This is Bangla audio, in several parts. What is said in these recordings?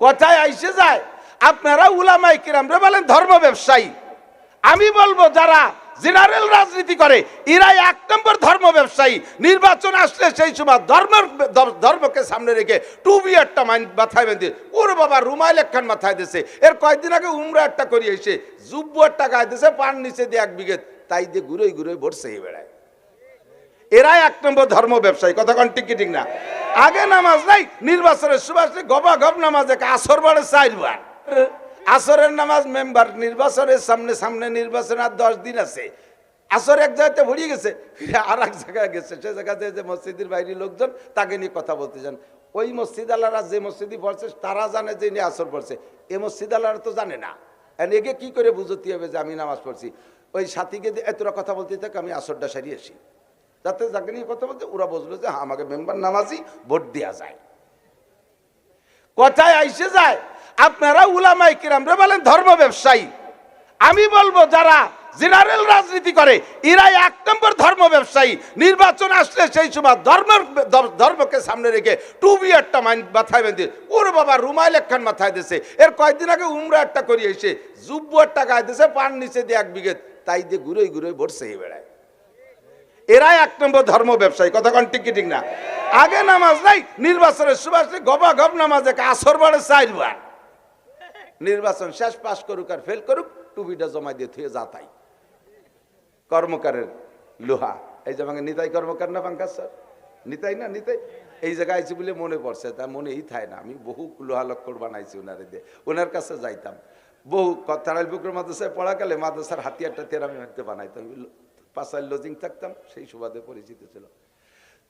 কথায় আইসে যায় আপনারা উলামায়ে কিরামরা বলেন ধর্ম ব্যবসায়ী। আমি বলবো যারা জেনারেল রাজনীতি করে এরাই এক নম্বর ধর্ম ব্যবসায়ী। নির্বাচন আসলে সেই সময় ধর্মকে সামনে রেখে টুপি একটা মাথায় বেঁধে ওর বাবা রুমাইল একখান মাথায় দিয়েছে। এর কয়েকদিন আগে উমরা একটা করিয়ে এসে জুব্বু একটা গায়ে দিয়েছে, পান নিচে দিয়ে 1 বিঘে, তাই দিয়ে ঘুরে ঘুরে ভরছে বেড়ায়। এরাই এক নম্বর ধর্ম ব্যবসায়ী। কথা কন ঠিক কি ঠিক না? আগে নামাজ নাই, নির্বাচনের সুবাস গবা গব নামাজ, আসর বাড়ে 4 বার। আসরের নামাজ মেম্বার নির্বাচনের সামনে নির্বাচন আর 10 দিন আছে। আসর এক জায়গাতে ভরিয়ে গেছে, আর এক জায়গায় গেছে, সে জায়গাতে যে মসজিদের বাইরে লোকজন তাকে নিয়ে কথা বলতে যান। ওই মসজিদ আলারা যে মসজিদে পড়ছে তারা জানে যে নিয়ে আসর পড়ছে, এ মসজিদ আলারা তো জানে না। একে কি করে বুঝতে হবে যে আমি নামাজ পড়ছি? ওই সাথীকে এতটা কথা বলতে থাকে আমি আসরটা সারিয়ে আসি, যাতে যাকে নিয়ে কথা বলতে ওরা বুঝলো যে হ্যাঁ আমাকে মেম্বার নামাজি, ভোট দেওয়া যায়। কথায় আইসে যায় আপনারা উলামায়ে কিরামরা বলেন ধর্ম ব্যবসায়ী। আমি বলবো যারা জেনারেল রাজনীতি করে এরাই এক নম্বর ধর্ম ব্যবসায়ী। নির্বাচন আসলে সেই সময় ধর্মকে সামনে রেখে টুপি একটা মাথায় বেঁধে ওর বাবা রুমাইল একখান মাথায় দিয়েছে। এর কয়েকদিন আগে উমরা একটা করিয়ে এসে জুব্বু একটা গায়ে দিয়েছে, পান নিচে দিয়ে 1 বিঘে, তাই দিয়ে ঘুরে ঘুরে ভরছে বেড়ায়। এরাই এক নম্বর ধর্ম ব্যবসায়ী। কথা কন ঠিক কি ঠিক না? আগে নামাজ নাই, নির্বাচনের সুবাস গবা গব নামাজ, আসর বাড়ে 4 বার। নির্বাচন শেষ, পাস করুক আর ফেল করুক, টুপিটা জমা দিয়ে থুয়ে যা তাই। কর্মকারের লোহা, এই যে আমাকে নিতাই কর্মকার না পাঙ্কাজ স্যার, নিতাই না নিতাই, এই জায়গায় আইছি বলে মনে পড়ছে, তা মনেই থায় না। আমি বহু লোহা লক্কর বানাইছি ওনারে দিয়ে, ওনার কাছে যাইতাম বহু। তারাইল বুকর মাদ্রাসায় পড়াকালে মাদ্রাসার হাতিয়ার টাতিয়ার আমি বানাইতাম, 5 লজিং থাকতাম, সেই সুবাদে পরিচিত ছিল।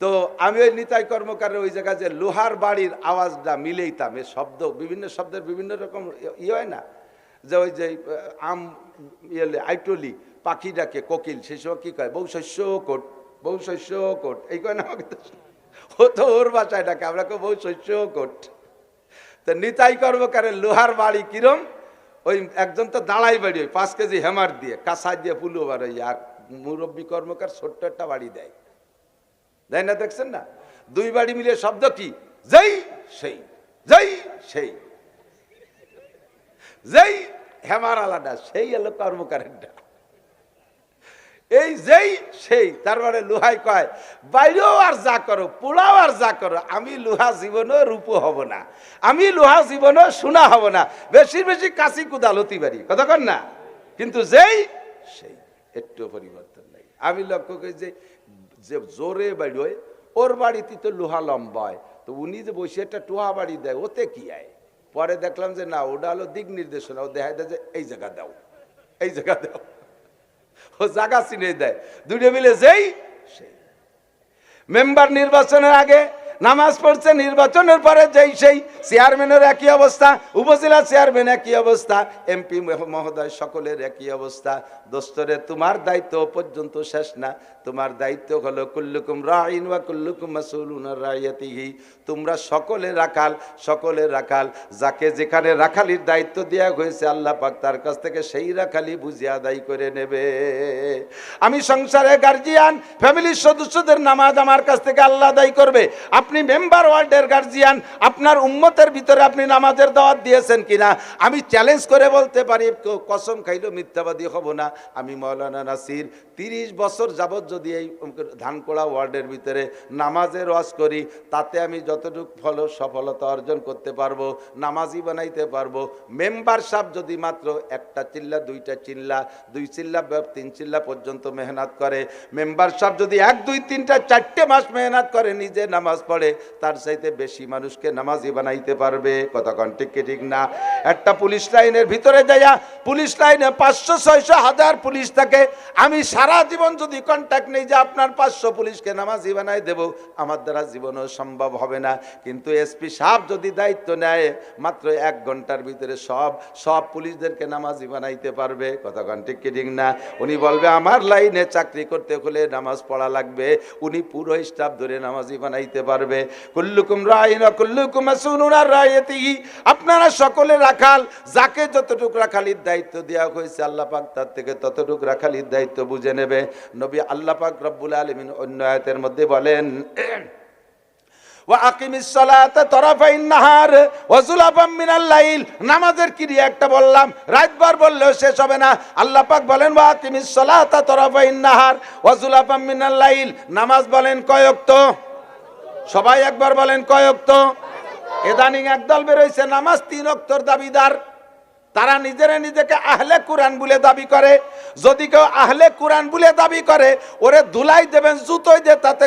তো আমি ওই নিতাই কর্মকারের ওই জায়গায় যে লোহার বাড়ির আওয়াজটা মিলেইতাম, এ শব্দ বিভিন্ন শব্দের বিভিন্ন রকম হয় না, যে ওই যে আম আইটলি পাখি ডাকে কোকিল, সেই সময় কি কয়, বউ শস্য কোট, বউ শস্য কোট, এই কয় না আমাকে, ও তো ওর বাসায় ডাকে, আমরা কেউ বউ শস্য কোট। তো নিতাই কর্মকারের লোহার বাড়ি কিরম, ওই একজন তো দাঁড়াই বাড়ি, ওই 5 কেজি হেমার দিয়ে কাঁচা দিয়ে পুলো বাড়ি, আর মুরব্বী কর্মকার ছোট্ট একটা বাড়ি দেয়, দেয় না? দেখছেন না? 2 বাড়ি মিলে শব্দ কি, যেই সেই, যেই সেই, যেই হেমার আলাদা, সেই এলো কর্মকারেরটা। এই যেই সেই, তারপরে লোহাই কয় বাইরেও আর যা করো, পোড়াও আর যা করো, আমি লোহা জীবনও রূপ হব না, আমি লোহা জীবনও সোনা হব না, বেশি বেশি কাশি কুদাল হতে পারি। কথা কন না? কিন্তু যেই সেই, একটু পরিবর্তন নাই। আমি লক্ষ্য করি যে জোরে বাড়ি হয়, ওর বাড়িতে তো লোহা লম্বা হয়, তো উনি যে বসে একটা টোহা বাড়ি দেয়, ওতে কি হয়? পরে দেখলাম যে না, ওটা হলো দিক নির্দেশনা, ও দেখা দেয় যে এই জায়গা দাও, এই জায়গা দাও, ও জায়গা চিনে দেয়। 2 মিলে যেই সেই। মেম্বার নির্বাচনের আগে নামাজ পড়ছে, নির্বাচনের পরে যেই সেই। চেয়ারম্যানের একই অবস্থা, উপজেলা চেয়ারম্যান একই অবস্থা, এমপি মহোদয় সকলের একই অবস্থা। দোস্তরে তোমার দায়িত্ব পর্যন্ত শেষ না, তোমার দায়িত্ব হলো কুল্লুকুম রাইন ওয়া কুল্লুকুম মাসউলুন আন রাইয়াতিহি। তোমরা সকলে রাখাল, সকলে রাখাল। যাকে যেখানে রাখালির দায়িত্ব দেওয়া হয়েছে আল্লাহ পাক তার কাছ থেকে সেই রাখালি বুঝে আদায় করে নেবে। আমি সংসারে গার্জিয়ান, ফ্যামিলির সদস্যদের নামাজ আমার কাছ থেকে আল্লাহ আদায় করবে। আপনি মেম্বার ওয়ার্ডের গার্জিয়ান, আপনার উম্মতের ভিতরে আপনি নামাজের দাওয়াত দিয়েছেন কিনা? আমি চ্যালেঞ্জ করে বলতে পারি, কসম খাইলেও মিথ্যাবাদী হব না, আমি মাওলানা নাসির 30 বছর যাবৎ যদি এই ধানকোড়া ওয়ার্ডের ভিতরে নামাজের ওয়াজ করি, তাতে আমি যতটুকু সফলতা অর্জন করতে পারবো, নামাজি বানাইতে পারবো। মেম্বার সাহেব যদি মাত্র 1টা চিল্লা, 2টা চিল্লা, 2 চিল্লা 3 চিল্লা পর্যন্ত মেহনত করে, মেম্বার সাহেব যদি 1, 2, 3টা 4টে মাস মেহনত করে, নিজে নামাজ পড়ে, তার চাইতে বেশি মানুষকে নামাজি বানাইতে পারবে। কথা কন ঠিক কি ঠিক না? একটা পুলিশ লাইনের ভিতরে যাইয়া, পুলিশ লাইনে 500, 600, 1000 পুলিশ থাকে, আমি সারা জীবন যদি কন্ট্যাক্ট নেই যে আপনার 500 পুলিশকে নামাজি বানাই দেব, আমার দ্বারা জীবনও সম্ভব হবে না। কিন্তু এসপি সাহেব যদি দায়িত্ব নেয়, মাত্র 1 ঘন্টার ভিতরে সব পুলিশদেরকে নামাজি বানাইতে পারবে। কথা কন ঠিক কি ঠিক না? উনি বলবে আমার লাইনে চাকরি করতে হলে নামাজ পড়া লাগবে, উনি পুরো স্টাফ ধরে নামাজি বানাইতে পারবে। কুল্লুকুম রাইন ওয়া কুল্লুকুম মাসউলুন আন রাইয়াতিহি। আপনারা সকলে রাখাল, যাকে যতটুকু রাখালির দায়িত্ব দেওয়া হয়েছে আল্লাহ পাক তার থেকে ততটুকু রাখালির দায়িত্ব বুঝে নেবে। নবী আল্লাহ পাক রব্বুল আলামিন অন্য আয়াতের মধ্যে বলেন, ওয়া আকিমিস সালাতা তরাফাইন নাহার ওয়া যুলাফাম মিনাল লাইল। নামাজের ক্রিয়া একটা বললাম, রাতভর বললেও শেষ হবে না। আল্লাহ পাক বলেন ওয়া আকিমিস সালাতা তরাফাইন নাহার ওয়া যুলাফাম মিনাল লাইল। নামাজ বলেন কয় ওয়াক্ত? সবাই একবার বলেন কয় ওয়াক্ত? ইদানিং একদল বের হইছে নামাজ 3 ওয়াক্তর দাবিদার। তারা নিজেকে আহলে কোরআন বলে দাবি করে। যদি কেউ আহলে কোরআন বলে দাবি করে, ওরে ধুলাই দেবেন, জুতোই দিয়ে, তাতে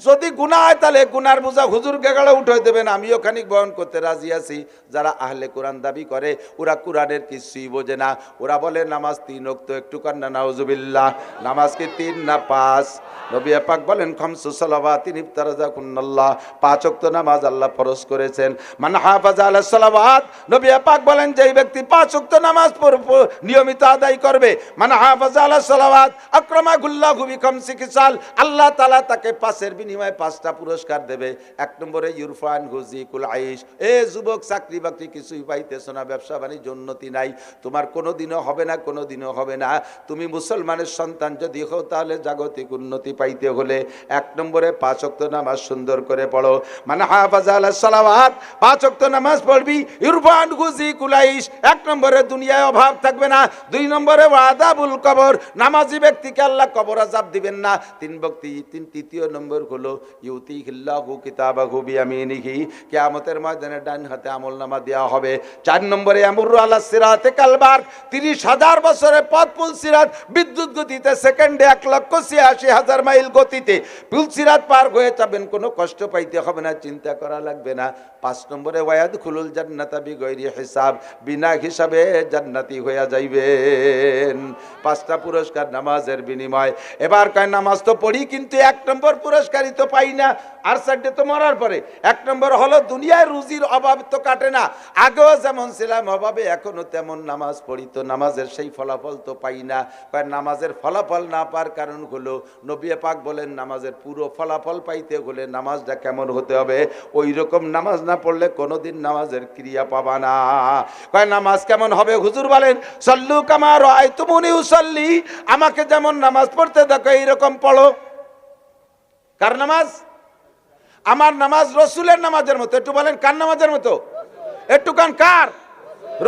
যদি গুনাহ হয় তাহলে গুনার বোঝা হুজুরকে গাড়ে উঠাই দেবেন। আমিও খানিক বহন করতে রাজি আছি। যারা আহলে কোরআন দাবি করে ওরা কোরআনের কিছুই বোঝে না। ওরা বলে নামাজ 3 ওয়াক্ত, একটু কান্না নাউজুবিল্লাহ। নামাজ কি 3 না 5? নবী পাক বলেন খামসু সালাওয়াতিন ইফতারাযাকুন্নাল্লাহ, 5 ওয়াক্ত নামাজ আল্লাহ ফরজ করেছেন। মান হাফাজা আলা সালাওয়াত, নবী পাক বলেন যেই ব্যক্তি 5 ওয়াক্ত নামাজ নিয়মিত আদায় করবে, মান হাফাজা আলা সালাওয়াত আকরামাহুল্লাহু বিখামসি খিসাল, আল্লাহ তাআলা তাকে 5 বিনিময়ে 5টা পুরস্কার দেবে। 1 নম্বরে ইউরফান হুজিকুল আইশ। এ যুবক, চাকরি বাকরি কিছুই পাইতেছো না, ব্যবসা বাণিজ্য উন্নতি নাই, তোমার কোনোদিনও হবে না, কোনোদিনও হবে না। তুমি মুসলমানের সন্তান যদি হও তাহলে জাগতিক উন্নতি পাইতে হলে 1 নম্বরে 5 ওয়াক্ত নামাজ সুন্দর করে পড়ো। মানে হাফাজা আলা সালাওয়াত, 5 ওয়াক্ত নামাজ পড়বি, ইউরফান হুজিকুল আইশ। 1 নম্বরে দুনিয়ায় অভাব থাকবে না। 2 নম্বরে ওয়াদাবুল কবর, নামাজি ব্যক্তিকে আল্লাহ কবর আযাব দিবেন না। 3 নম্বর হলো ইউতিহিল্লাহু কিতাবাহু বিয়ামিনিহি, কিয়ামতের ময়দানে ডান হাতে আমলনামা দেওয়া হবে। 4 নম্বরে আমরু আলা সিরাতে কালবার, 30,000 বছরের পথ পুল সিরাত বিদ্যুৎ গতিতে সেকেন্ডে 1,86,000 মাইল গতিতে পুল সিরাত পার হয়ে যাবেন, কোনো কষ্ট পাইতে হবে না, চিন্তা করা লাগবে না। 5 নম্বরে ওয়ায়াদখুলুল জান্নাতা বিগাইরি হিসাব, বিনা হিসাবে জান্নাতি হয়ে যাইবেন। 5টা পুরস্কার নামাজের বিনিময়। এবার কয় নামাজ তো পড়ি, কিন্তু 1 নম্বর পুরস্কারই তো পাই না। আর 4টে তো মরার পরে। 1 নম্বর হলো দুনিয়ায় রুজির অভাব তো কাটে না। আগেও যেমন ছিলাম অভাবে, এখনো তেমন নামাজ পড়ি, তো নামাজের সেই ফলাফল তো পাই না। নামাজের ফলাফল না পাওয়ার কারণ হলো নবী পাক বলেন নামাজের পুরো ফলাফল পাইতে হলে নামাজটা কেমন হতে হবে? ওই রকম নামাজ না পড়লে কোনোদিন নামাজের ক্রিয়া পাবা না। নামাজ কেমন হবে? হুজুর বলেন সাল্লু কামা রাআইতুমুনি উসাল্লি, আমাকে যেমন নামাজ পড়তে দেখো এইরকম পড়ো। কার নামাজ? আমার নামাজ রসুলের নামাজের মতো। একটু বলেন কার নামাজের মতো? একটু কার?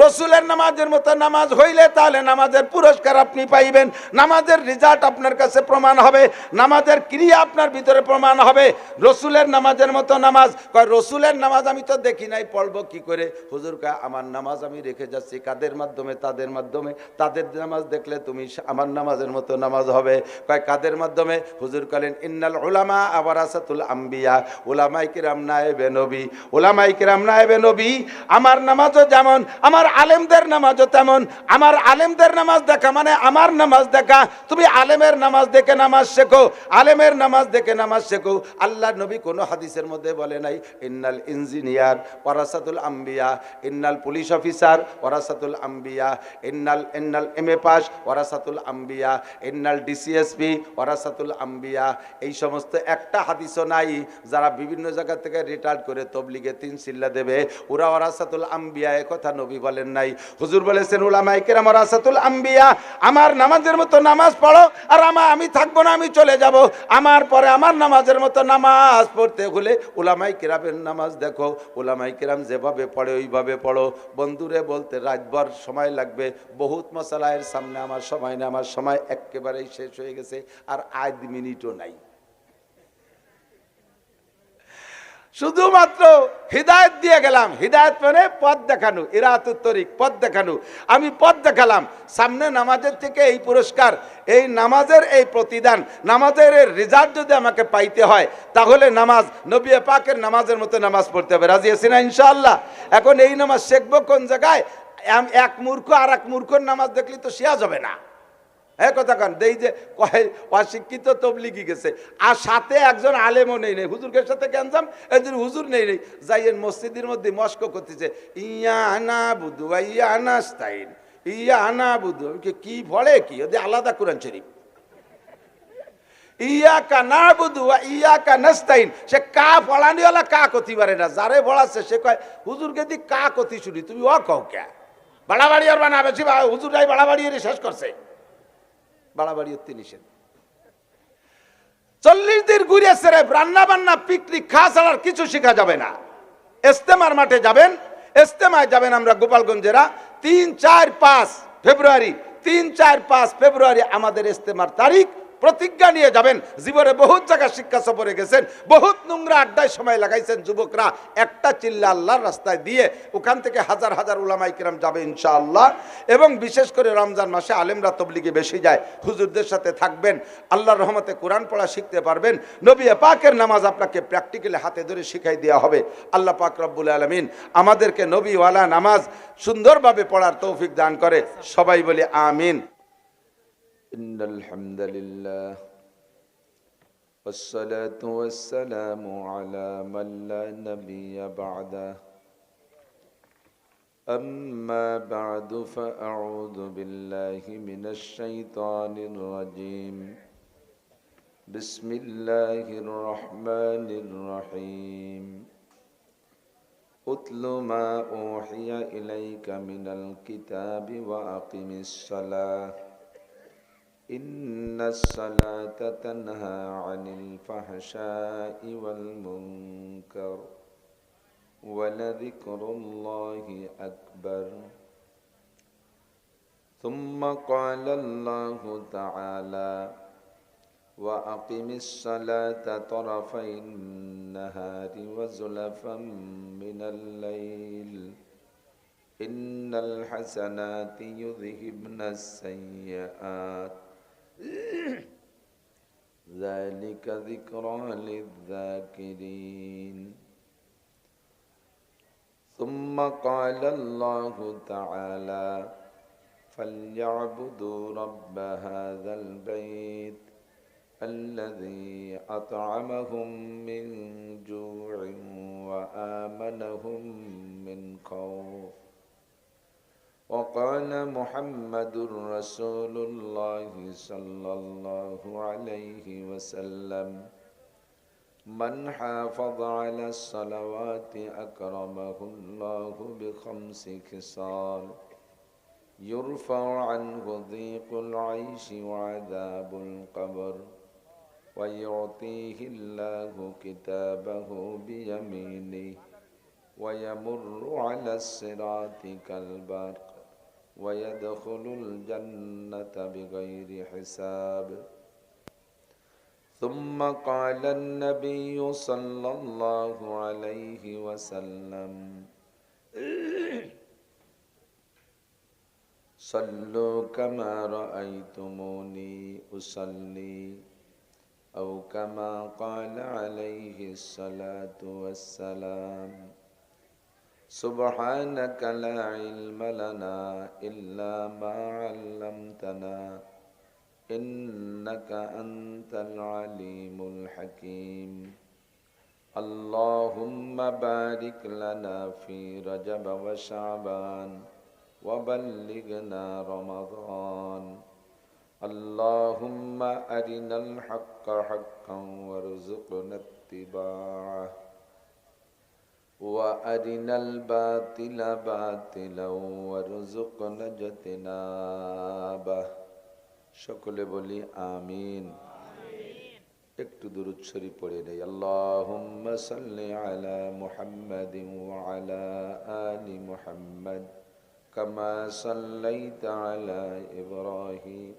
রসুলের নামাজের মতো নামাজ হইলে তাহলে নামাজের পুরস্কার আপনি পাইবেন, নামাজের রেজাল্ট আপনার কাছে প্রমাণ হবে, নামাজের ক্রিয়া আপনার ভিতরে প্রমাণ হবে। রসুলের নামাজের মতো নামাজ। রসুলের নামাজ আমি তো দেখি নাই, পড়বো কি করে? হুজুর কয় আমার নামাজ আমি রেখে যাচ্ছি কাদের মাধ্যমে? তাদের মাধ্যমে। তাদের নামাজ দেখলে তুমি আমার নামাজের মতো নামাজ হবে। কয় কাদের মাধ্যমে? হুজুর বলেন ইন্নাল উলামা ওয়ারাসাতুল আম্বিয়া, উলামায়ে কিরাম নায়েবে নবী, উলামায়ে কিরাম নায়েবে নবী। আমার নামাজও যেমন, আমার আলেমদের নামাজও তেমন। আমার আলেমদের নামাজ দেখা মানে আমার নামাজ দেখা। তুমি আলেমের নামাজ দেখে নামাজ শেখো, আলেমের নামাজ দেখে নামাজ শেখো। আল্লাহ নবী কোনো হাদিসের মধ্যে বলে নাই ইন্নাল ইঞ্জিনিয়ার ওয়ারাসাতুল আম্বিয়া, ইন্নাল পুলিশ অফিসার ওয়ারাসাতুল আম্বিয়া, ইন্নাল এমএ পাস ওয়ারাসাতুল আম্বিয়া, ইন্নাল ডিসিএসপি ওয়ারাসাতুল আম্বিয়া। এই সমস্ত একটা হাদিসও নাই। যারা বিভিন্ন জায়গা থেকে রিটায়ার্ড করে তবলিগে 3 চিল্লা দেবে, ওরা ওয়ারাসাতুল আম্বিয়া, একথা নবী বলেন নাই। হুজুর বলেছেন উলামায়ে কিরাম ওয়ারাসাতুল আম্বিয়া। আমার নামাজের মতো নামাজ পড়ো, আর আমি থাকবো না, আমি চলে যাব। আমার পরে আমার নামাজের মতো নামাজ পড়তে হলে উলামায়ে কিরামের নামাজ দেখো। উলামায়ে কিরাম যেভাবে পড়ে ওইভাবে পড়ো। বন্ধুরে বলতে রাতভর সময় লাগবে, বহুত মাসালায়ের সামনে আমার সময় না, আমার সময় একেবারেই শেষ হয়ে গেছে, আর 1 মিনিটও নাই। শুধুমাত্র হিদায়াত দিয়ে গেলাম। হিদায়াত মানে পথ দেখানো, ইরাতুত তরিক, পথ দেখানো। আমি পথ দেখালাম। সামনে নামাজের থেকে এই পুরস্কার, এই নামাজের এই প্রতিদান, নামাজের এই রেজাল্ট যদি আমাকে পাইতে হয়, তাহলে নামাজ নবী পাকের নামাজের মতো নামাজ পড়তে হবে। রাজি আছি না ইনশাআল্লাহ? এখন এই নামাজ শিখবো কোন জায়গায়? এক মূর্খ আর এক মূর্খর নামাজ দেখলে তো শেয়া যাবে না। হ্যাঁ কথা কান দেই যে অশিক্ষিত তবলিগি গেছে, আর সাথে একজন আলেমও নেই, হুজুরের সাথে গ্যাঞ্জাম, একজন হুজুর নেই, যাইয়েন মসজিদের মধ্যে মস্ক করতেছে ইয়া আনা বুধু ইয়া আনাস্তাইন, ইয়া আনা বুধু। কি পড়ে কি? ওদের আলাদা কোরআন শরীফ। ইয়াকা নাবুদু ওয়া ইয়াকা নাস্তাইন। সে কা ফলানিওয়ালা কা কতি পারে না, যারে পড়াচ্ছে সে কয় হুজুরকে দি কা কতি শুনি, তুমি ও কও কে? বাড়াবাড়ি আর বানা বেশি, হুজুরাই বাড়াবাড়ি শেষ করছে। বাড়াবাড়ি হতে নিষেধ। 40 দিন ঘুরে সেরে রান্না বান্না পিকনিক খাওয়া ছাড়ার কিছু শেখা যাবে না। ইস্তেমার মাঠে যাবেন, ইস্তেমায় যাবেন আমরা গোপালগঞ্জেরা 3-4-5 ফেব্রুয়ারি, 3-4-5 ফেব্রুয়ারি আমাদের ইস্তেমার তারিখ। প্রতিজ্ঞা নিয়ে যাবেন। জীবনে বহুত জায়গা শিক্ষা সফরে গেছেন, বহুত নোংরা আড্ডায় সময় লাগাইছেন যুবকরা, একটা চিল্লা আল্লাহর রাস্তায় দিয়ে ওখান থেকে হাজার হাজার উলামায়ে কিরাম যাবে ইনশাআল্লাহ। এবং বিশেষ করে রমজান মাসে আলেমরা তবলিগে বেশি যায়, হুজুরদের সাথে থাকবেন, আল্লাহর রহমতে কোরআন পড়া শিখতে পারবেন। নবী পাকের নামাজ আপনাকে প্র্যাকটিক্যালি হাতে ধরে শিখাই দেওয়া হবে। আল্লাহ পাক রব্বুল আলামিন আমাদেরকে নবীওয়ালা নামাজ সুন্দরভাবে পড়ার তৌফিক দান করে। সবাই বলি আমিন। إن الحمد لله والصلاة والسلام على من لا نبي بعده أما بعد فأعوذ بالله من الشيطان الرجيم بسم الله الرحمن الرحيم أتل ما أوحي إليك من الكتاب وأقم الصلاة إن الصلاة تنهى عن الفحشاء والمنكر ولذكر الله أكبر ثم قال الله تعالى وأقم الصلاة طرفي النهار وزلفا من الليل إن الحسنات يذهبن السيئات ذلك ذكرى للذاكرين ثم قال الله تعالى فليعبدوا رب هذا البيت الذي أطعمهم من جوع وآمنهم من خوف وقال محمد رسول الله صلى الله عليه وسلم من حافظ على الصلوات أكرمه الله ب5 خصال يرفع عنه ضيق العيش وعذاب القبر ويعطيه الله كتابه بيمينه ويمر على الصراط كالبرق ويدخل الجنة بغير حساب ثم قال النبي صلى الله عليه وسلم صلوا كما رأيتموني أصلي أو كما قال عليه الصلاة والسلام سبحانك لا علم لنا إلا ما علمتنا إنك أنت العليم الحكيم اللهم بارك لنا في رجب وشعبان وبلغنا رمضان اللهم أرنا الحق حقا وارزقنا اتباعه وأرنا الباطل باطلا وارزقنا اجتنابه সকলে বলি আমিন। একটু দুরূদ শরীফ পড়ে নেই। আল্লাহুম্মা সাল্লি আলা মুহাম্মাদিন ওয়া আলা আলি মুহাম্মাদ কামা সাল্লাইতা আলা ইব্রাহিম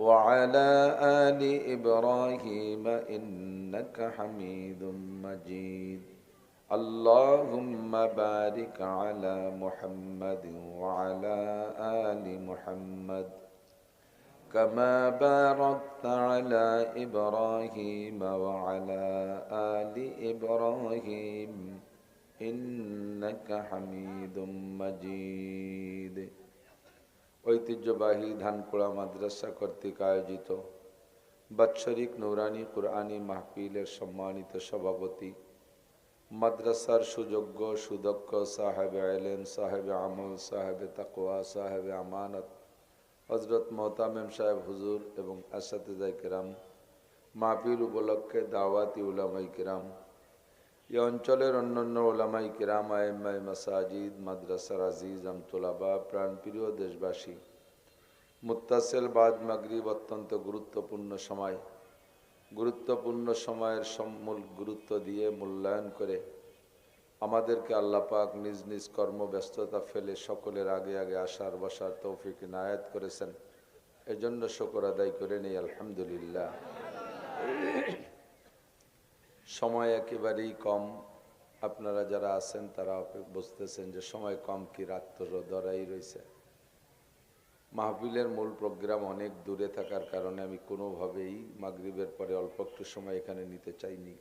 ওয়া আলা আলি ইব্রাহিম ইন্নাকা হামিদুম মাজিদ আল্লাহুম্মা বারিক আলা মুহাম্মাদিন ওয়া আলা আলি মুহাম্মাদ كما باركت على إبراهيم وعلى آل إبراهيم إنك حميد مجيد। ঐতিহ্যবাহী ধানকুড়া মাদ্রাসা কর্তৃক আয়োজিত বাৎসরিক নূরানী কুরআনী মাহফিলের সম্মানিত সভাপতি, মাদ্রাসার সুযোগ্য সুদক্ষ সাহেবে ইলম, সাহেবে আমল, সাহেবে তাকওয়া, সাহেবে আমানত হযরত মোহতামিম সাহেব হুজুর এবং আসাতিজায়ে কিরাম, মাহফিল উপলক্ষে দাওয়াতি উলামায়ে কিরাম, এই অঞ্চলের অন্যান্য উলামায়ে কিরাম, আইম্মায়ে মাসাজিদ, মাদ্রাসার আজিজ আমতোলাবা, প্রাণপ্রিয় দেশবাসী, মুত্তাসিল বাদ মাগরিব অত্যন্ত গুরুত্বপূর্ণ সময়। গুরুত্বপূর্ণ সময়ের গুরুত্ব দিয়ে মূল্যায়ন করে আমাদেরকে আল্লাহ পাক নিজ নিজ কর্মব্যস্ততা ফেলে সকলের আগে আগে আসার বসার তৌফিক ইনায়াত করেছেন। এজন্য শুকর আদায় করে নেই আলহামদুলিল্লাহ। সময় একেবারেই কম। আপনারা যারা আছেন তারা বুঝতেছেন যে সময় কম, কি রাত তো দরাই রয়েছে। মাহফিলের মূল প্রোগ্রাম অনেক দূরে থাকার কারণে আমি কোনোভাবেই মাগরিবের পরে অল্প একটু সময় এখানে নিতে চাইনি।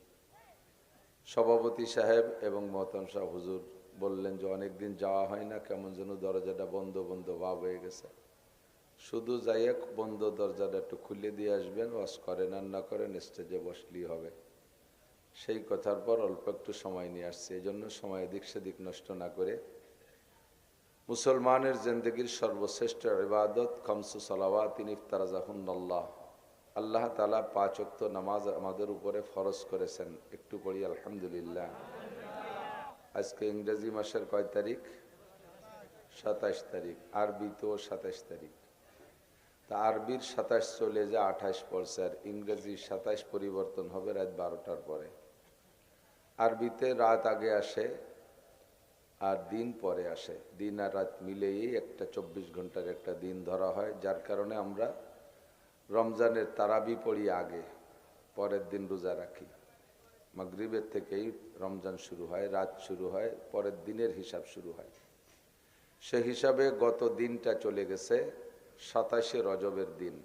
সভাপতি সাহেব এবং মহতাম শাহ হুজুর বললেন যে অনেকদিন যাওয়া হয় না, কেমন যেন দরজাটা বন্ধ বন্ধ ভাব হয়ে গেছে। শুধু যাইয়া বন্ধ দরজাটা একটু খুলে দিয়ে আসবেন, ওয়াজ করেন আর না করেন স্টেজে বসলেই হবে। সেই কথার পর অল্প একটু সময় নিয়ে আসছে। এই জন্য সময় এদিক সেদিক নষ্ট না করে মুসলমানের জিন্দগির সর্বশ্রেষ্ঠ ইবাদত খামসু সালাওয়াত ইফতারাজাহুন্নাল্লাহ, আল্লাহ তাআলা 5 ওয়াক্ত নামাজ আমাদের উপরে ফরজ করেছেন। একটু পড়ি আলহামদুলিল্লাহ। আজকে ইংরেজি মাসের কয় তারিখ? 27 তারিখ। আরবি তো 27 তারিখ। তা আরবির 27 চলে যে 28 পড়ছে, আর ইংরেজি 27 পরিবর্তন হবে রাত 12টার পরে। আরবিতে রাত আগে আসে আর দিন পরে আসে। দিন আর রাত মিলেই একটা 24 ঘন্টার একটা দিন ধরা হয়, যার কারণে আমরা রমজানের তারাবি পড়ি আগে, পরের দিন রোজা রাখি। মাগরিবের থেকেই রমজান শুরু হয়, রাত শুরু হয়, পরের দিনের হিসাব শুরু হয়। সে হিসাবে গত দিনটা চলে গেছে 27শে রজবের দিন।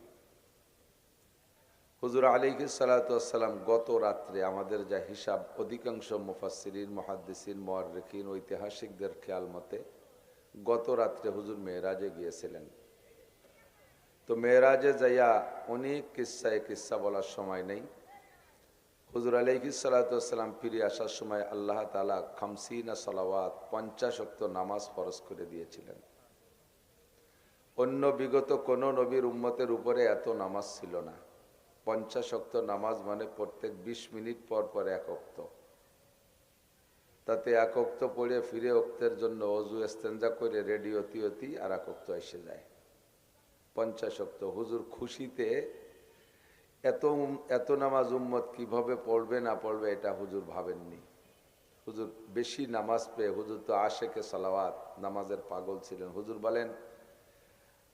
হুজুর আলাইহিস সালাতু ওয়াস সালাম গত রাত্রে আমাদের যা হিসাব, অধিকাংশ মুফাসসিরিন, মুহাদ্দিসিন, মুআররিখিন, ঐতিহাসিকদের খেয়াল মতে গত রাত্রে হুজুর মেরাজে গিয়েছিলেন। তো মেরাজে যাইয়া অনেক কিস্সা বলার সময় নেই। হুজুর আলাইহিস সালাতু ওয়াস সালাম ফিরে আসার সময় আল্লাহ তাআলা 50 সালাওয়াত 50 ওয়াক্ত নামাজ ফরজ করে দিয়েছিলেন। অন্য বিগত কোন নবীর উম্মতের উপরে এত নামাজ ছিল না। 50 ওয়াক্ত নামাজ মানে প্রত্যেক 20 মিনিট পর পর এক ওয়াক্ত। তাতে এক ওয়াক্ত পড়ে ফিরে ওয়াক্তের জন্য ওযু ইস্তেনজা করে রেডি হতি আর এক ওয়াক্ত এসে যায়। 50 ওয়াক্ত। হুজুর খুশিতে এত নামাজ উম্মত কিভাবে পড়বে না পড়বে এটা হুজুর ভাবেননি। হুজুর বেশি নামাজ পেয়ে, হুজুর তো আশেকে সালাওয়াত, নামাজের পাগল ছিলেন। হুজুর বলেন,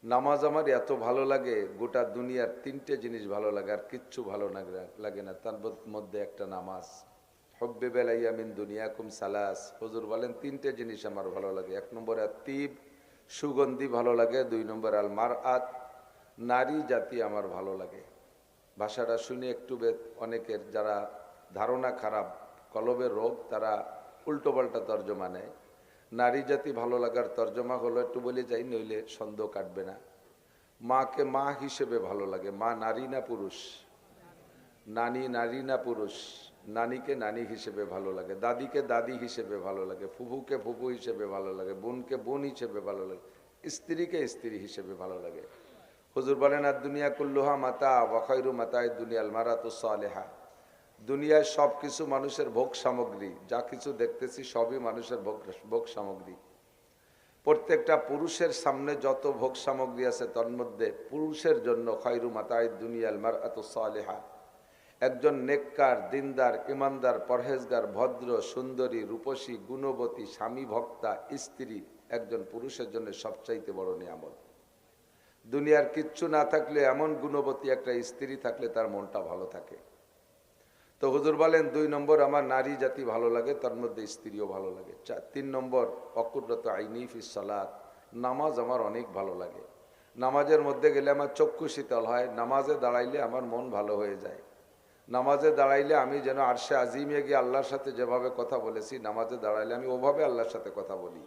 নামাজ আমার এত ভালো লাগে, গোটা দুনিয়ার 3টে জিনিস ভালো লাগে, আর কিচ্ছু ভালো লাগে না, তার মধ্যে একটা নামাজ। হব্বে বেলাইয়া মিন দুনিয়াকুম সালাস। হুজুর বলেন 3টে জিনিস আমার ভালো লাগে। 1 নম্বর আত্তিব, সুগন্ধি ভালো লাগে। 2 নম্বর আল মারআত, নারী জাতি আমার ভালো লাগে। ভাষাটা শুনে একটু অনেকের যারা ধারণা খারাপ, কলবের রোগ, তারা উল্টোপাল্টা তর্জমা নেয়। নারী জাতি ভালো লাগার তর্জমা হলো, একটু বলে যাই নইলে সন্দেহ কাটবে না, মাকে মা হিসেবে ভালো লাগে। মা নারী না পুরুষ? নানী নারী না পুরুষ? নানীকে নানী হিসেবে ভালো লাগে, দাদিকে দাদি হিসেবে ভালো লাগে, ফুফুকে ফুফু হিসেবে ভালো লাগে, বোনকে বোন হিসেবে ভালো লাগে, স্ত্রীকে স্ত্রী হিসেবে ভালো লাগে। হুজুর বলেন, আর দুনিয়া কুল্লুহা মাতা ওয়া খায়রু মাতাই দুনিয়াল মারাতুস সালেহা। দুনিয়ায় সব কিছু মানুষের ভোগ সামগ্রী, যা কিছু দেখতেছি সবই মানুষের ভোগ সামগ্রী। প্রত্যেকটা পুরুষের সামনে যত ভোগ সামগ্রী আছে তার মধ্যে পুরুষের জন্য খায়রু মাতাই দুনিয়াল মারাতুস সালেহা, একজন নেককার, দিনদার, ইমানদার, পরহেজগার, ভদ্র, সুন্দরী, রূপসী, গুণবতী, স্বামী ভক্তা স্ত্রী একজন পুরুষের জন্য সবচাইতে বড় নিয়ামত। দুনিয়ার কিচ্ছু না থাকলে এমন গুণবতী একটা স্ত্রী থাকলে তার মনটা ভালো থাকে। তো হুজুর বলেন 2 নম্বর আমার নারী জাতি ভালো লাগে, তার মধ্যে স্ত্রীও ভালো লাগে। 3 নম্বর অকুররত আইনি ফিস সালাত, নামাজ আমার অনেক ভালো লাগে। নামাজের মধ্যে গেলে আমার চক্ষু শীতল হয়, নামাজে দাঁড়াইলে আমার মন ভালো হয়ে যায়। নামাজে দাঁড়াইলে আমি যেন আরশে আজিমে গিয়ে আল্লাহর সাথে যেভাবে কথা বলেছি, নামাজে দাঁড়াইলে আমি ওভাবে আল্লাহর সাথে কথা বলি।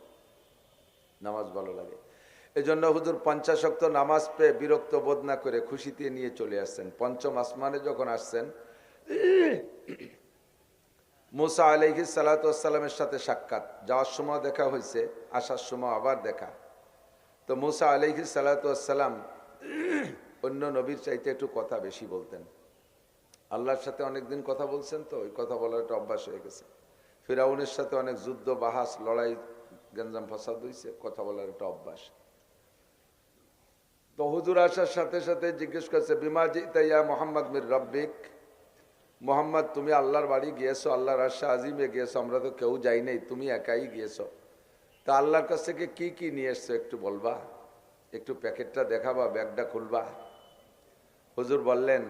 নামাজ ভালো লাগে। এজন্য হুজুর 50 ওয়াক্ত নামাজ পেয়ে বিরক্ত বোধ না করে খুশিতে নিয়ে চলে আসছেন। 5ম আসমানে যখন আসছেন, মুসা আলাইহিস সালাতু ওয়াস সালামের সাথে সাক্ষাৎ, যাওয়ার সময় দেখা হয়েছে, আসার সময় আবার দেখা। তো মুসা আলাইহিস সালাতু ওয়াস সালাম অন্য নবীর চাইতে একটু কথা বেশি বলতেন। আল্লাহর সাথে অনেকদিন কথা বলছেন, তো ওই কথা বলার একটা অভ্যাস হয়ে গেছে। ফিরাউনের সাথে অনেক যুদ্ধ বাহাস লড়াই গঞ্জাম ফাসাদ হয়েছে, কথা বলার একটা অভ্যাস। তো হুজুর আসার সাথে সাথে জিজ্ঞেস করছে, বিমা জিতা ইয়া মুহাম্মদ মির রব্বিক, মোহাম্মদ তুমি আল্লাহর বাড়ি গিয়েছো, আল্লাহর আরশে আজিমে গিয়েছো, আমরা তো কেউ যাই নাই, তুমি একাই গিয়েছো। তা আল্লাহর কাছ থেকে কি কি নিয়ে এসছো একটু বলবা, একটু প্যাকেটটা দেখাবা, ব্যাগটা খুলবা। হুজুর বললেন,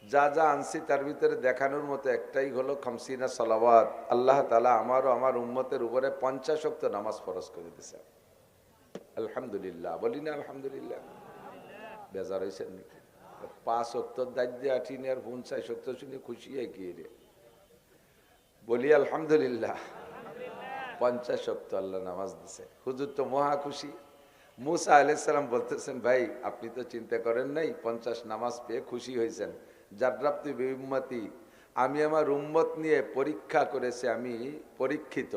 যা যা আনছি তার ভিতরে দেখানোর মতো একটাই হলো খামসিনা সালাওয়াত। আল্লাহ তাআলা আমারও আমার উম্মতের উপরে 50 ওয়াক্ত নামাজ ফরজ করে দিয়েছে। আলহামদুলিল্লাহ বলি না আলহামদুলিল্লাহ? বেজার হয়েছেন নাকি? 5 ওয়াক্ত দায়িত্ব আঠিনি আর 50 ওয়াক্ত শুনে খুশি হয় কি রে? বলি আলহামদুলিল্লাহ। 50 ওয়াক্ত আল্লাহ নামাজ দিছে। হুজুর তো মহা খুশি। মুসা আলাইহিস সালাম বলতেছেন, ভাই আপনি তো চিন্তা করেন নাই, 50 নামাজ পেয়ে খুশি হয়েছেন। জাররাবতু বিউম্মতি, আমি আমার উম্মত নিয়ে পরীক্ষা করেছি, আমি পরীক্ষিত।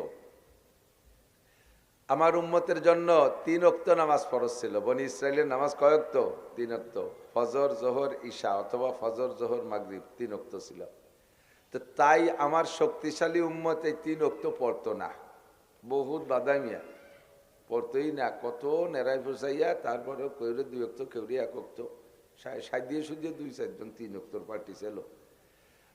আমার উম্মতের জন্য 3 ওয়াক্ত নামাজ ফরজ ছিল। বনি ইসরাইলের নামাজ কয় ওয়াক্ত? 3 ওয়াক্ত। ফজর, জোহর, ঈশা, অথবা ফজর, জোহর, মাগরিব 3 ওয়াক্ত ছিল। তো তাই আমার শক্তিশালী উম্মত এই 3 ওয়াক্ত পড়তো না, বহুত বাদামিয়া পড়তোই না, কত নেড়াই ফসাইয়া, তারপরে কেউরে 2 ওয়াক্ত, কেউরে 1 ওয়াক্ত, সাজিয়ে সুজিয়ে 2-4 জন 3 ওয়াক্তর পার্টি ছিল।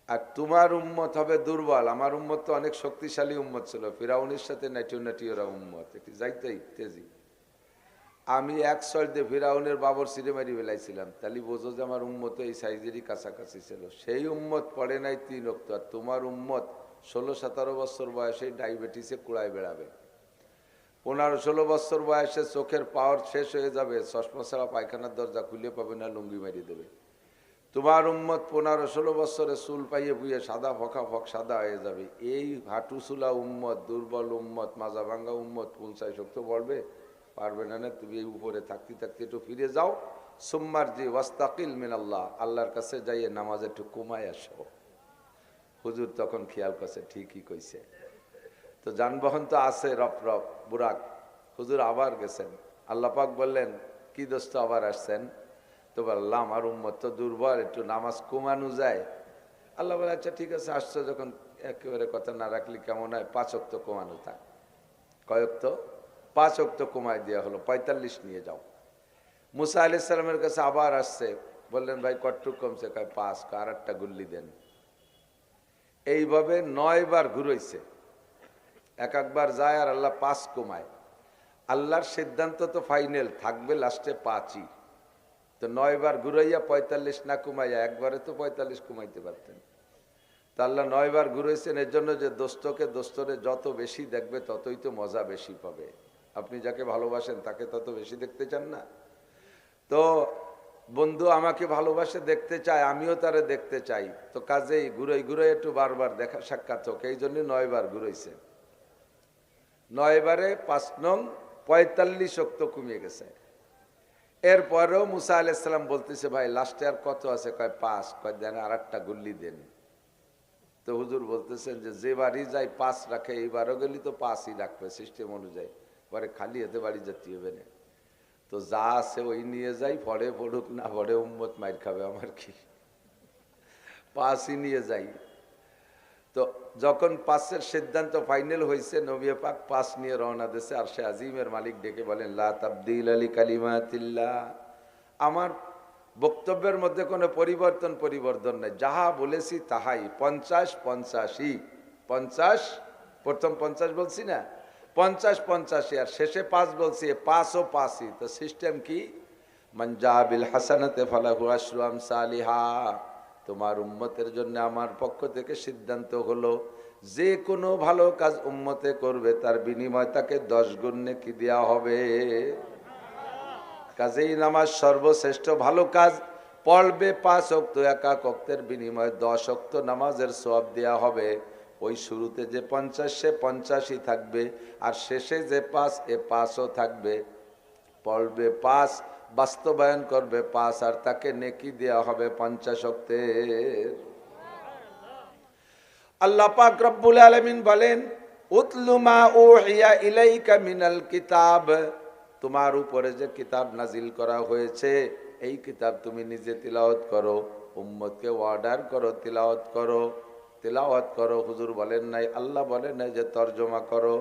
আর তোমার উম্মত হবে দুর্বল, আমার উম্মত তো অনেক শক্তিশালী উম্মত ছিল। ফিরাউনের সাথে নাটি ওরা উম্মত, একটি যাইতেই তেজি। আমি 1 শর্তে ফিরাউনের বাবর সিরে মারি বেলাইছিলাম, তাহলে বোঝো যে আমার উম্মত এই সাইজেরই কাছাকাছি ছিল। সেই উম্মত পড়ে নাই 3 ওয়াক্ত। আর তোমার উম্মত 16-17 বছর বয়সে ডায়াবেটিসে কুড়ায় বেড়াবে, 15-16 বছর বয়সে চোখের পাওয়ার শেষ হয়ে যাবে, চশমা ছাড়া পায়খানার দরজা খুলে পাবে না, লুঙ্গি মারিয়ে দেবে। তোমার উম্মত 15-16 বছরে চুল পাইয়ে পুইয়ে সাদা ফকা ফক সাদা হয়ে যাবে। এই হাঁটু চুলা উম্মত, দুর্বল উম্মত, মাজা ভাঙ্গা উম্মত 50 ওয়াক্ত পড়বে? পারবে না। না, তুমি এই উপরে থাকতে থাকতে একটু ফিরে যাও। সুম্মার জি ওয়াস্তাকিল মিনাল্লাহ, আল্লাহর কাছে যাইয়ে নামাজ একটু কমায় আসো। হুজুর তখন খেয়াল করছে, ঠিকই কইছে। তো যানবাহন তো আছে, রপ রপ বুরাক। হুজুর আবার গেছেন। আল্লাহ পাক বললেন, কি দোস্ত আবার আসছেন? তো বললাম, আমার উম্মত তো দুর্বল, একটু নামাজ কমানো যায়। আল্লাহ বলে, আচ্ছা ঠিক আছে, আসছো যখন একেবারে কথা না রাখলে কেমন হয়, 5 ওয়াক্ত কমানো থাক। কয় ওয়াক্ত? 5 ওয়াক্ত কমায় দেওয়া হলো, 45 নিয়ে যাও। মুসা আলাইহিস সালামের কাছে আবার আসছে, বললেন, ভাই কটটুক কমছে? কয় 5। আর একটা গুল্লি দেন। এইভাবে 9 বার ঘুরাইছে। একবার যায় আর আল্লাহ 5 কমায়। আল্লাহর সিদ্ধান্ত তো ফাইনাল, থাকবে লাস্টে 5ই। তো 9 বার ঘুরাইয়া 45 না কমাইয়া একবারে তো 45 কমাইতে পারতেন। তা আল্লাহ 9 বার ঘুরাইছেন এর জন্য যে দোস্তকে দোস্তরে যত বেশি দেখবে ততই তো মজা বেশি পাবে। আপনি যাকে ভালোবাসেন তাকে তত বেশি দেখতে চান না? তো বন্ধু আমাকে ভালোবাসে, দেখতে চায়, আমিও তারে দেখতে চাই। তো কাজেই ঘুরাই ঘুরাই একটু বারবার দেখা সাক্ষাৎ হোক, এই জন্য 9 বার ঘুরাইছে। 9 বারে 5 নং 45 ওয়াক্ত কমিয়ে গেছে। এরপরেও মুসা আলাইহিস সালাম বলতেছে, ভাই লাস্টে আর কত আছে? কয় 5। কয় দেন, আর একটা গুল্লি দেন। তো হুজুর বলতেছেন যে বাড়ি যাই 5 রাখে, এইবারও গেলি তো 5ই রাখবে সিস্টেম অনুযায়ী, পরে খালি এতে বাড়ি যেতে হবে না। তো যা আছে ওই নিয়ে যাই, পড়ে পড়ুক না পড়ে উম্মত মাইর খাবে, আমার কি, 5ই নিয়ে যাই। তো যখন 5-এর সিদ্ধান্ত ফাইনাল হয়েছে, নবী পাক 5 নিয়ে রওনা দিয়েছে। আর সে আজিমের মালিক ডেকে বলেন, লা তাবদীল লিকালিমাতিল্লাহ, আমার বক্তব্যের মধ্যে কোনো পরিবর্তন নাই, যাহা বলেছি তাহাই। 50 85ই, 50 প্রথম 50 বলছি না, 50 85, আর শেষে 5 বলছি, 5 ও 5ই। তো সিস্টেম কি? মান জা বিল হাসানাতি ফালাহু আশরু আমসালিহা। তোমার উম্মতের জন্য আমার পক্ষ থেকে সিদ্ধান্ত হলো, যে কোনো ভালো কাজ উম্মতে করবে তার বিনিময় তাকে 10 গুণ নেকি দেওয়া হবে। কাজেই নামাজ সর্বশ্রেষ্ঠ ভালো কাজ। পড়বে 5 ওয়াক্ত, 1 ওয়াক্তের বিনিময়ে 10 ওয়াক্ত নামাজের সওয়াব দেওয়া হবে। ওই শুরুতে যে 50 সে 50ই থাকবে, আর শেষে যে 5 এ 5ও থাকবে। পড়বে 5, বাস্তবায়ন করবে 5, আর তাকে নেকি দেওয়া হবে 50 ওয়াক্তের। আল্লাহ পাক রব্বুল আলামিন বলেন, উতলু মা উহিয়া ইলাইকা মিনাল কিতাব, তোমার উপরে যে কিতাব নাজিল করা হয়েছে এই কিতাব তুমি নিজে তিলাওয়াত করো, উম্মতকে অর্ডার করো তিলাওয়াত করো, তিলাওয়াত করো। হুজুর বলেন নাই, আল্লাহ বলেন নাই যে তরজমা করো।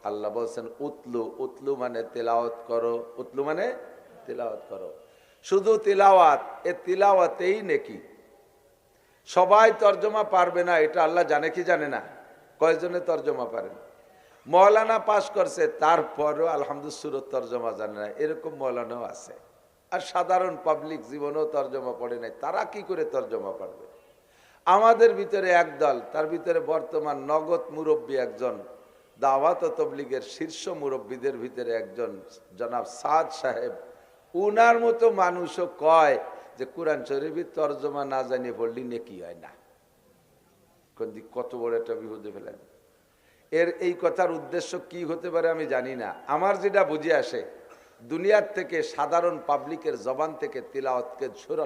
আল্লাহ বলছেন উতলু, উতলু মানে তিলাওয়াত করো, উতলু মানে তিলাওয়াত করো। শুধু তিলাওয়াত, এ তিলাওয়াতেই নেকি। সবাই তর্জমা পারবে না, এটা আল্লাহ জানে কি জানে না? কয়জনে তর্জমা পারেন? মৌলানা পাশ করছে, তারপরও আলহামদুলিল্লাহ তর্জমা জানে না, এরকম মৌলানাও আছে। আর সাধারণ পাবলিক জীবনেও তর্জমা পড়ে নাই, তারা কি করে তর্জমা পারবে? আমাদের ভিতরে একদল, তার ভিতরে বর্তমান নগদ মুরব্বী একজন, দাওয়াত ও তবলিগের শীর্ষ মুরব্বীদের ভিতরে একজন জনাব সাদ সাহেব, উনার মতো মানুষও কয় যে কোরআন শরীফের তর্জমা না জানিয়ে পড়লি নেকি হয় না। কত বড় একটা বিপদে ফেলেন। এই কথার উদ্দেশ্য কি হতে পারে আমি জানি না। আমার যেটা বুঝে আসে, দুনিয়ার থেকে সাধারণ পাবলিকের জবান থেকে তিলাওয়াতকে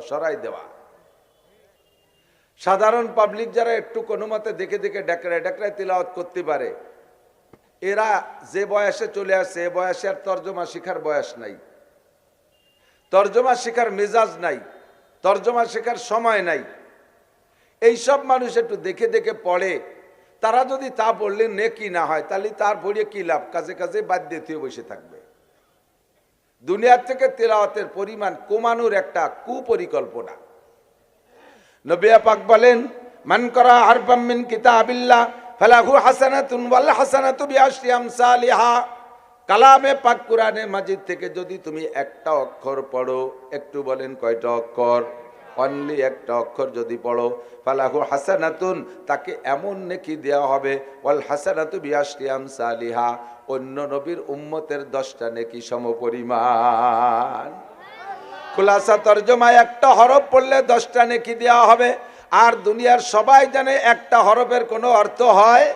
সরাই দেওয়া। সাধারণ পাবলিক যারা একটু কোনো মতে দেখে দেখে ডেকড়ায় ডেকড়ায় তিলাওয়াত করতে পারে, এরা যে বয়সে চলে আসে, এ বয়সে আর তর্জমা শিখার বয়স নাই, তর্জমা শিখার মেজাজ নাই, তর্জমা শেখার সময় নাই। এইসব মানুষ একটু দেখে দেখে পড়ে, তারা যদি তা পড়লে নেকি না হয়, তাহলে তার পড়িয়ে কি লাভ? কাজে কাজে বাদ দিয়ে বসে থাকবে। দুনিয়ার থেকে তিলাওয়াতের পরিমাণ কমানোর একটা কুপরিকল্পনা। নবী পাক বলেন, মান করা হারফাম মিন কিতাবিল্লাহ ফালাহু হাসানাতুন ওয়াল হাসানাতু বিআশরি আমসালিহা। কালামে পাক কুরআনে মাজিদ থেকে যদি তুমি একটা অক্ষর পড়ো, একটু বলেন কয়টা অক্ষর? অনলি একটা অক্ষর যদি পড়ো, ফালাহু হাসানাতুন, তাকে এমন নেকি দেওয়া হবে, ওয়াল হাসানাতু বিআশরি আমসালিহা, অন্য নবীর উম্মতের 10টা নেকি সমপরিমাণ। খুলাসা তরজমায় একটা হরফ পড়লে 10টা নেকি দেওয়া হবে। আর দুনিয়ার সবাই জানে একটা হরফের কোনো অর্থ হয়?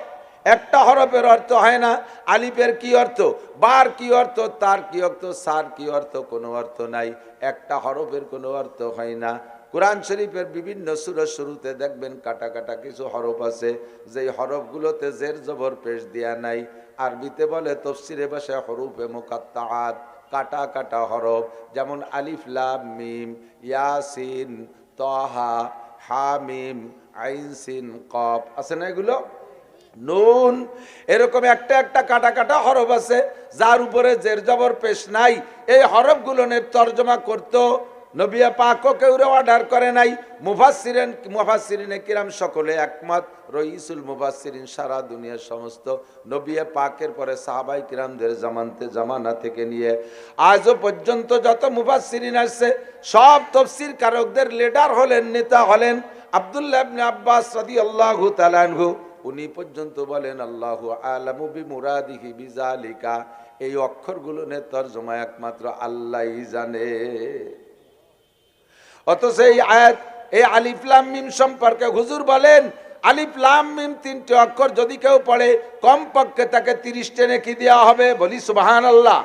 একটা হরফের অর্থ হয় না। আলিফের কি অর্থ, বার কি অর্থ, তার কি অর্থ, সার কি অর্থ, কোনো অর্থ নাই। একটা হরফের কোনো অর্থ হয় না। কোরআন শরীফের বিভিন্ন সূরার শুরুতে দেখবেন কাটা কাটা কিছু হরফ আছে, যেই হরফগুলোতে জের জবর পেশ দেয়া নাই। আরবিতে বলে তাফসীরে ভাষায় হরফে মুকাত্তাআত, কাটা কাটা হরফ, যেমন আলিফ লাম মিম, ইয়াসিন, তাহা, হামিম, আইন সিন কফ, আছে না এগুলো? নুন, এরকম একটা একটা কাটা কাটা হরফ আছে যার উপরে জের জবর পেশ নাই। এই হরফগুলোর তর্জমা করতো নবী পাকও কেউ অর্ডার করে নাই। মুফাসসিরিন কিরাম সকলে একমত। রইসুল মুফাসসিরিন সারা দুনিয়ার সমস্ত নবী পাকের পরে সাহাবায়ে কিরামদের জামানা থেকে নিয়ে আজও পর্যন্ত যত মুফাসসিরিন আসছে, সব তাফসীর কারকদের লিডার হলেন, নেতা হলেন আব্দুল্লাহ ইবনে আব্বাস রাদিয়াল্লাহু তাআলা আনহু। উনি পর্যন্ত বলেন আল্লাহু আলামু বিমুরাদিহি বিযালিকা, এই অক্ষরগুলোর তরজমা একমাত্র আল্লাহই জানে। অথচ এই আয়াত, এই আলিফ লাম মিম সম্পর্কে হুজুর বলেন, আলিফ লাম মিম 3টে অক্ষর যদি কেউ পড়ে, কমপক্ষে তাকে 30টা নেকি দেওয়া হবে। বলি সুবহানাল্লাহ।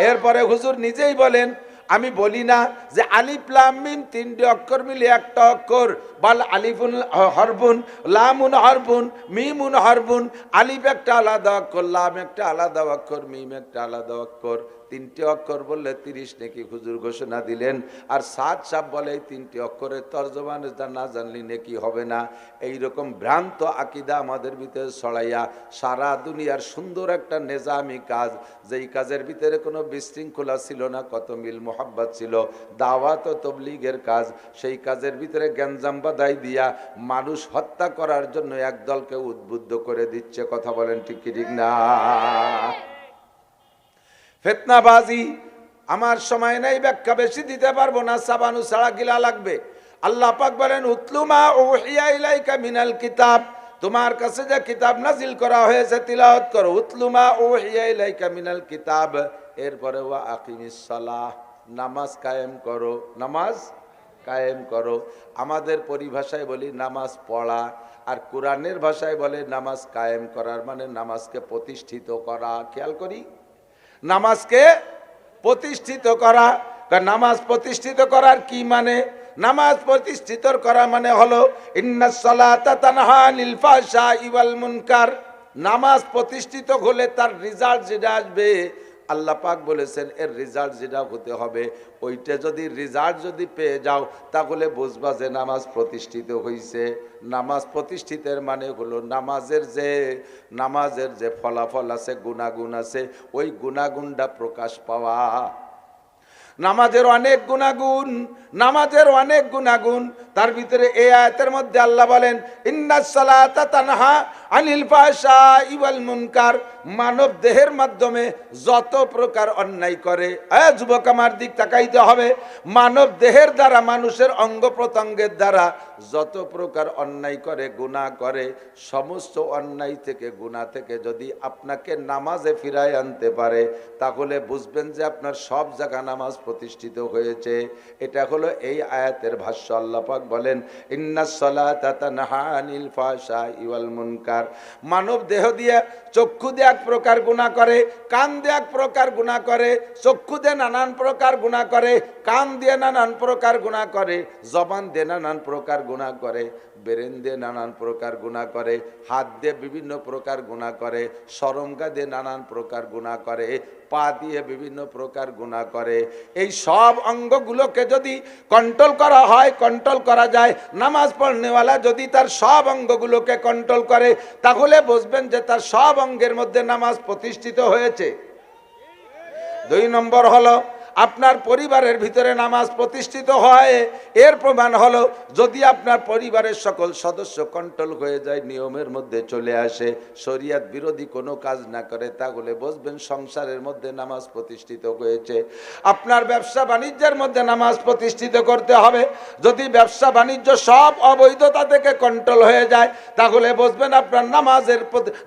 এরপরে হুজুর নিজেই বলেন, আমি বলি না যে আলিফ লাম মিম 3টে অক্ষর মিলে একটা অক্ষর, বাল আলিফুন হরফুন, লামুন হরফুন, মিমুন হরফুন। আলিফ একটা আলাদা অক্ষর, লাম একটা আলাদা অক্ষর, মিম একটা আলাদা অক্ষর। 3টে অক্ষর বললে 30 নেকি হুজুর ঘোষণা দিলেন। আর সাদ সাহেব বলে এই 3টে অক্ষরের তরজমা না জানলে নেকি হবে না। এইরকম ভ্রান্ত আকীদা আমাদের ভিতরে ছড়াইয়া সারা দুনিয়ার সুন্দর একটা নিজামি কাজ, যেই কাজের ভিতরে কোনো বিশৃঙ্খলা ছিল না, কত মিল মোহাব্বত ছিল, দাওয়াত ও তবলিগের কাজ, সেই কাজের ভিতরে গ্যাঞ্জাম বাধাই দিয়া মানুষ হত্যা করার জন্য একদলকে উদ্বুদ্ধ করে দিচ্ছে। কথা বলেন ঠিক কি ঠিক না? ফিতনাবাজি, আমার সময় নাই, ব্যাখ্যা বেশি দিতে পারবো না, সাবানু ছাড়া গিলা লাগবে। আল্লাহ পাক বলেন, উতলুমা উহিয়া ইলাইকা মিনাল কিতাব, তোমার কাছে যে কিতাব নাজিল করা হয়েছে তিলাওয়াত করো। উতলুমা উহিয়া ইলাইকা মিনাল কিতাব, এরপরে ওয়া আকিমিস সালাহ, নামাজ কায়েম করো, নামাজ কায়েম করো। আমাদের পরিভাষায় বলি নামাজ পড়া, আর কোরআনের ভাষায় বলে নামাজ কায়েম করার মানে নামাজকে প্রতিষ্ঠিত করা। খেয়াল করি, নামাজকে প্রতিষ্ঠিত করা। নামাজ প্রতিষ্ঠিত করার কি মানে? নামাজ প্রতিষ্ঠিত করা মানে হলো ইন্নাস সালাতা তানহা আনিল ফাহশাই ওয়াল মুনকার। নামাজ প্রতিষ্ঠিত হলে তার রেজাল্ট যেটা আসবে, আল্লাহ পাক বলেছেন এর রেজাল্ট যেটা হতে হবে, ওইটা যদি রেজাল্ট যদি পেয়ে যাও তাহলে বুঝবা যে নামাজ প্রতিষ্ঠিত হয়েছে। নামাজ প্রতিষ্ঠিতের মানে হলো নামাজের যে ফলাফল আছে, গুণাগুণ আছে, ওই গুণাগুণটা প্রকাশ পাওয়া। নামাজের অনেক গুণাগুণ, নামাজের অনেক গুণাগুণ। তার ভিতরে এই আয়াতের মধ্যে আল্লাহ বলেন ইন্নাস সালাতা তানহা আনিল ফাহশাই ওয়াল মুনকার। মানব দেহের মাধ্যমে যত প্রকার অন্যায় করে, যুবক আমার দিক তাকাইতে হবে, মানব দেহের দ্বারা, মানুষের অঙ্গ প্রত্যঙ্গের দ্বারা যত প্রকার অন্যায় করে, গুনাহ করে, সমস্ত অন্যায় থেকে, গুনাহ থেকে যদি আপনাকে নামাজে ফিরায় আনতে পারে, তাহলে বুঝবেন যে আপনার সব জায়গা নামাজ প্রতিষ্ঠিত হয়েছে। এটা হলো এই আয়াতের ভাষ্য। আল্লাহ পাক বলেন ইন্নাস সালাতা তানহা আনিল ফাহশাই ওয়াল মুনকার। মানব দেহ দিয়ে, চক্ষু দিয়ে এক প্রকার গুনাহ করে, কান দিয়ে এক প্রকার গুনাহ করে, চক্ষু দিয়ে নানান প্রকার গুনাহ করে, কান দিয়ে নানান প্রকার গুনাহ করে, জবান দিয়ে নানান প্রকার গুনাহ করে, ব্রেন দিয়ে নানান প্রকার গুনাহ করে, হাত দিয়ে বিভিন্ন প্রকার গুনাহ করে, শরমগা দিয়ে নানান প্রকার গুনাহ করে, পা দিয়ে বিভিন্ন প্রকার গুনাহ করে। এই সব অঙ্গগুলোকে যদি কন্ট্রোল করা হয়, কন্ট্রোল করা যায়, নামাজ পড়নেওয়ালা যদি তার সব অঙ্গগুলোকে কন্ট্রোল করে, তাহলে বুঝবেন যে তার সব অঙ্গের মধ্যে নামাজ প্রতিষ্ঠিত হয়েছে। 2 নম্বর হলো আপনার পরিবারের ভিতরে নামাজ প্রতিষ্ঠিত হয়। এর প্রমাণ হলো যদি আপনার পরিবারের সকল সদস্য কন্ট্রোল হয়ে যায়, নিয়মের মধ্যে চলে আসে, শরিয়ত বিরোধী কোনো কাজ না করে, তাহলে বুঝবেন সংসারের মধ্যে নামাজ প্রতিষ্ঠিত হয়েছে। আপনার ব্যবসা বাণিজ্যের মধ্যে নামাজ প্রতিষ্ঠিত করতে হবে। যদি ব্যবসা বাণিজ্য সব অবৈধতা থেকে কন্ট্রোল হয়ে যায়, তাহলে বুঝবেন আপনার